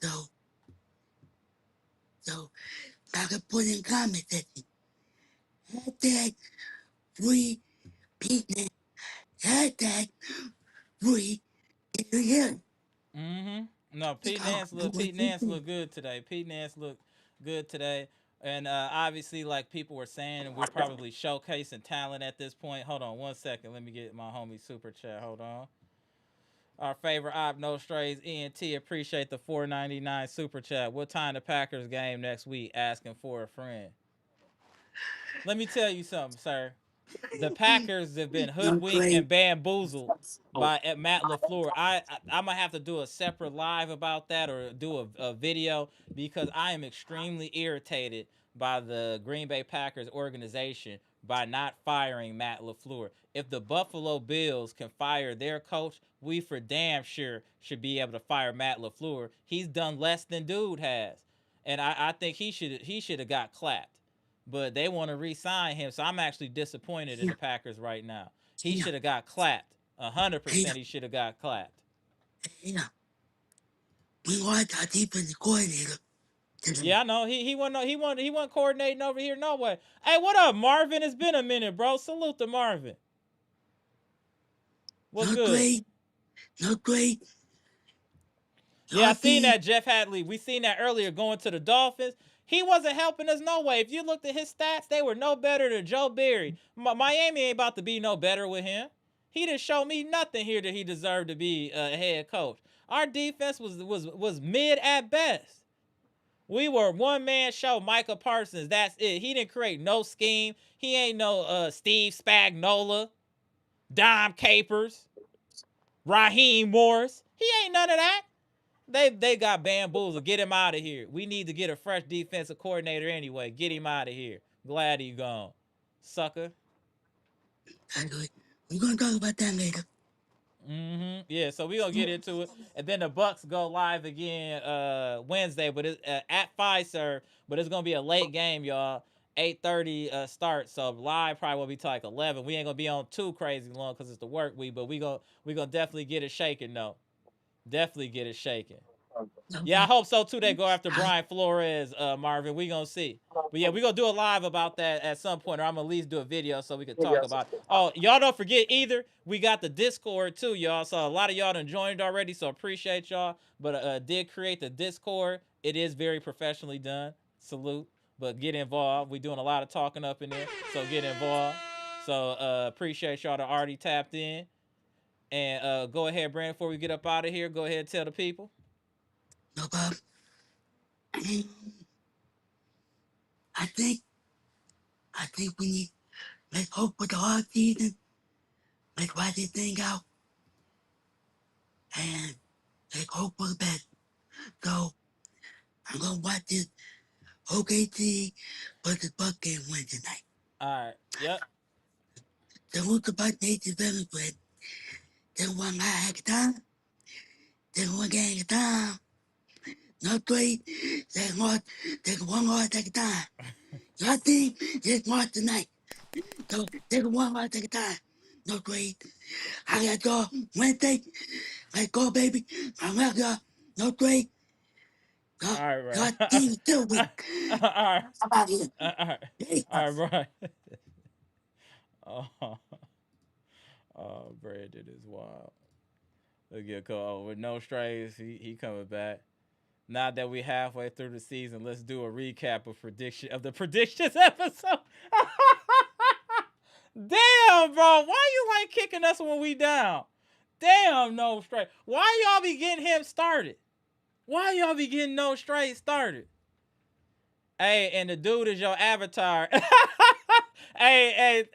So I could put in comment section. Hashtag free Pete Nance. Hashtag free Gary. Mm-hmm. No, Pete Nance looked good today. Pete Nance looked good today. And obviously, like people were saying, we're probably showcasing talent at this point. Hold on 1 second. Let me get my homie super chat. Hold on. Our favorite op, No Strays, ENT. Appreciate the $4.99 super chat. What time the Packers game next week? Asking for a friend. Let me tell you something, sir. The Packers have been hoodwinked and bamboozled by Matt LaFleur. I'm gonna have to do a separate live about that or do a video because I am extremely irritated by the Green Bay Packers organization by not firing Matt LaFleur. If the Buffalo Bills can fire their coach, we for damn sure should be able to fire Matt LaFleur. He's done less than dude has, and I think he should have got clapped, but they want to re-sign him. So I'm actually disappointed in Yeah, the Packers right now. He yeah, should have got clapped. yeah, 100% he should have got clapped. yeah. We want our defensive coordinator to Yeah, I know. He wasn't coordinating over here no way. Hey, what up, Marvin? It's been a minute, bro. Salute to Marvin. What's no good? trade, no trade. Yeah, I Your seen team, that Jeff Hadley. We seen that earlier going to the Dolphins. He wasn't helping us no way. If you looked at his stats, they were no better than Joe Barry. Miami ain't about to be no better with him. He didn't show me nothing here that he deserved to be a head coach. Our defense was mid at best. We were one man show. Micah Parsons. That's it. He didn't create no scheme. He ain't no Steve Spagnuolo, Dom Capers, Raheem Morris. He ain't none of that. They got bamboozled. Get him out of here. We need to get a fresh defensive coordinator anyway. Get him out of here. Glad he gone. Sucker. we're going to talk about that later. Yeah, so we gonna get into it. And then the Bucks go live again Wednesday, but it's at Pfizer, but it's gonna be a late game, y'all. 8:30 start. So live probably will be till like 11. We ain't gonna be on too crazy long because it's the work week, but we gonna definitely get it shaking though. Definitely get it shaking. No, Yeah, I hope so too. They go after I, Brian Flores, Marvin. We gonna see. But yeah, we gonna do a live about that at some point, or I'm gonna at least do a video so we can talk about it. Oh, y'all don't forget either. We got the Discord too, y'all. So a lot of y'all done joined already, so appreciate y'all. But did create the Discord. It is very professionally done. Salute. But get involved. We doing a lot of talking up in there, so get involved. So appreciate y'all that already tapped in. And go ahead, Brandon. Before we get up out of here, go ahead and tell the people. no problem. I think, I think we need, let's hope for the hard season. Let's write this thing out. And let's hope for the best. So, I'm going to watch this OKC versus Bucks game Wednesday night. All right. Yep. They want the Bucks Nation very good. They want my at a time. They want game at a time. No trade. They want, take one hard at a time. Your team just march tonight. So take one hard at a time. No trade. I got y'all Wednesday. Let's go, baby. I'm out, y'all. No trade. All right, Your bro. team is still weak. All right. I'm out here. All right. Hey, All right, bro. Oh, oh, Brandon is wild. Look at Cole. With no strays, he coming back. Now that we halfway through the season, let's do a recap of the predictions episode. Damn, bro. Why you like kicking us when we down? Damn, no straight. Why y'all be getting him started? Why y'all be getting no straight started? Hey, and the dude is your avatar. Hey,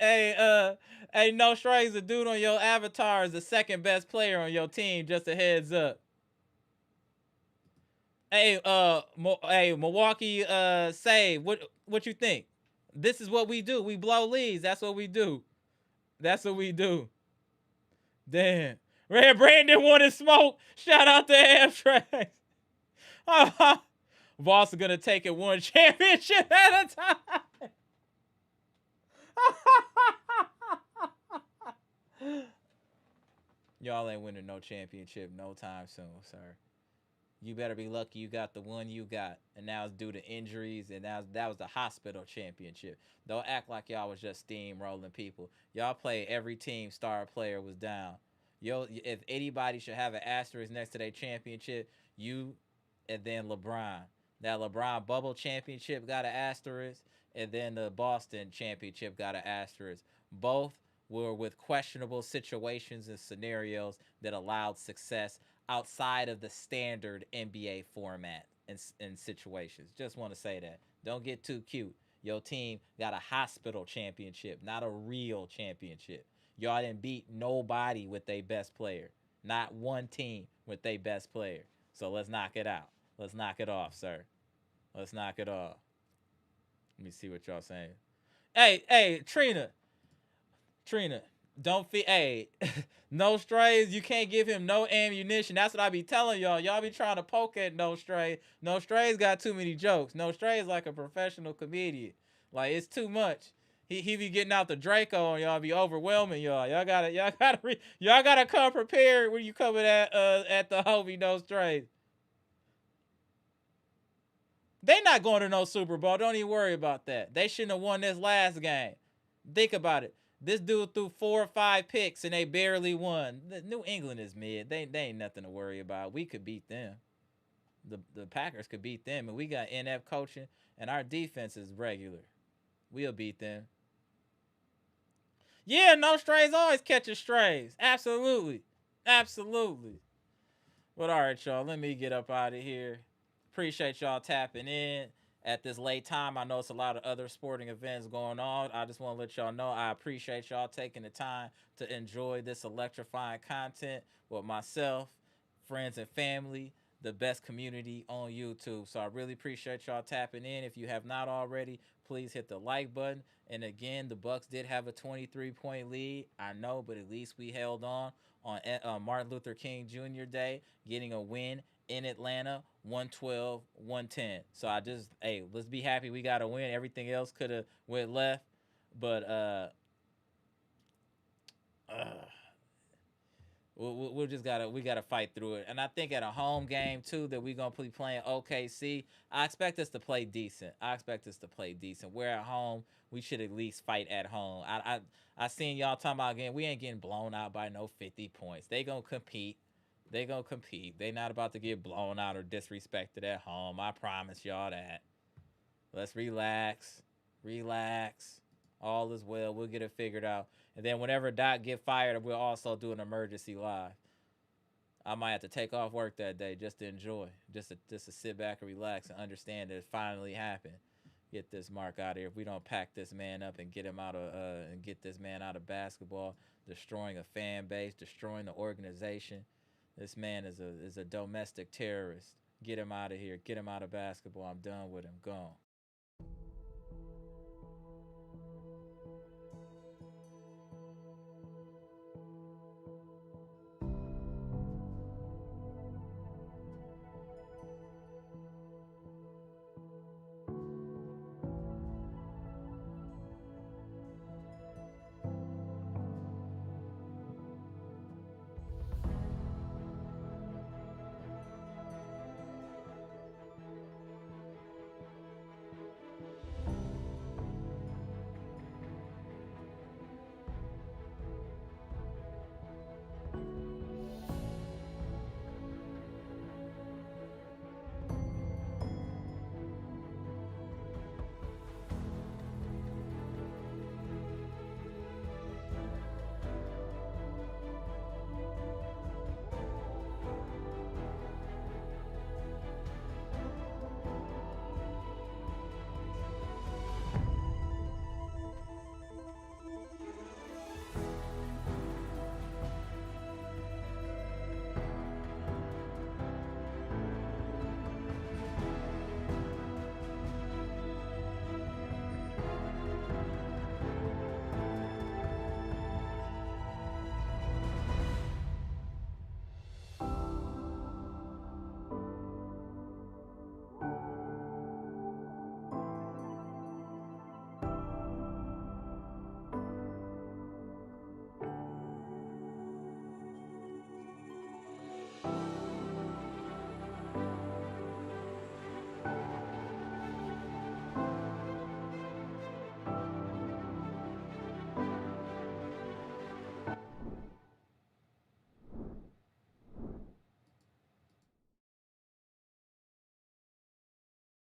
no strays. The dude on your avatar is the second best player on your team. Just a heads up. Hey, Milwaukee, say what you think? This is what we do. We blow leads. That's what we do. That's what we do. Damn. Red Brandon wanted smoke. Shout out to Amtrak. Voss is gonna take it one championship at a time. Y'all ain't winning no championship no time soon, sir. You better be lucky you got the one you got, and now it's due to injuries, and that was the hospital championship. Don't act like y'all was just steamrolling people. Y'all played every team star player was down. Yo, if anybody should have an asterisk next to their championship, you and then LeBron. That LeBron bubble championship got an asterisk, and then the Boston championship got an asterisk. Both were with questionable situations and scenarios that allowed success outside of the standard NBA format and situations. Just want to say that. Don't get too cute. Your team got a hospital championship, not a real championship. Y'all didn't beat nobody with their best player. Not one team with their best player. So let's knock it out. Let's knock it off, sir. Let's knock it off. Let me see what y'all saying. Hey, Trina. Don't feed. Hey, no strays. You can't give him no ammunition. That's what I be telling y'all. Y'all be trying to poke at No Stray. No Stray's got too many jokes. No Stray is like a professional comedian. Like it's too much. He be getting out the Draco and y'all be overwhelming y'all. Y'all gotta come prepared when you coming at the homie No Strays. They not going to no Super Bowl. Don't even worry about that. They shouldn't have won this last game. Think about it. This dude threw 4 or 5 picks and they barely won. New England is mid. They ain't nothing to worry about. We could beat them. The Packers could beat them, and we got NF coaching, and our defense is regular. We'll beat them. Yeah, No Strays always catching strays. Absolutely. Absolutely. But all right, y'all. Let me get up out of here. Appreciate y'all tapping in at this late time. I know it's a lot of other sporting events going on. I just want to let y'all know I appreciate y'all taking the time to enjoy this electrifying content with myself, friends, and family, the best community on YouTube. So I really appreciate y'all tapping in. If you have not already, please hit the like button. And again, the Bucks did have a 23-point lead. I know, but at least we held on Martin Luther King Jr. Day, getting a win in Atlanta, 112-110. So let's be happy we got a win. Everything else could have went left, but we just gotta fight through it. And I think at a home game too that we're gonna be playing OKC, I expect us to play decent. We're at home. We should at least fight at home. I seen y'all talking about again. We ain't getting blown out by no 50 points. They gonna compete. They not about to get blown out or disrespected at home. I promise y'all that. Let's relax. All is well. We'll get it figured out. And then whenever Doc get fired, we'll also do an emergency live. I might have to take off work that day just to enjoy, just to sit back and relax and understand that it finally happened. Get this Mark out of here. If we don't pack this man up and get him out of and get this man out of basketball, destroying a fan base, destroying the organization. This man is a domestic terrorist. Get him out of here. Get him out of basketball. I'm done with him. Gone.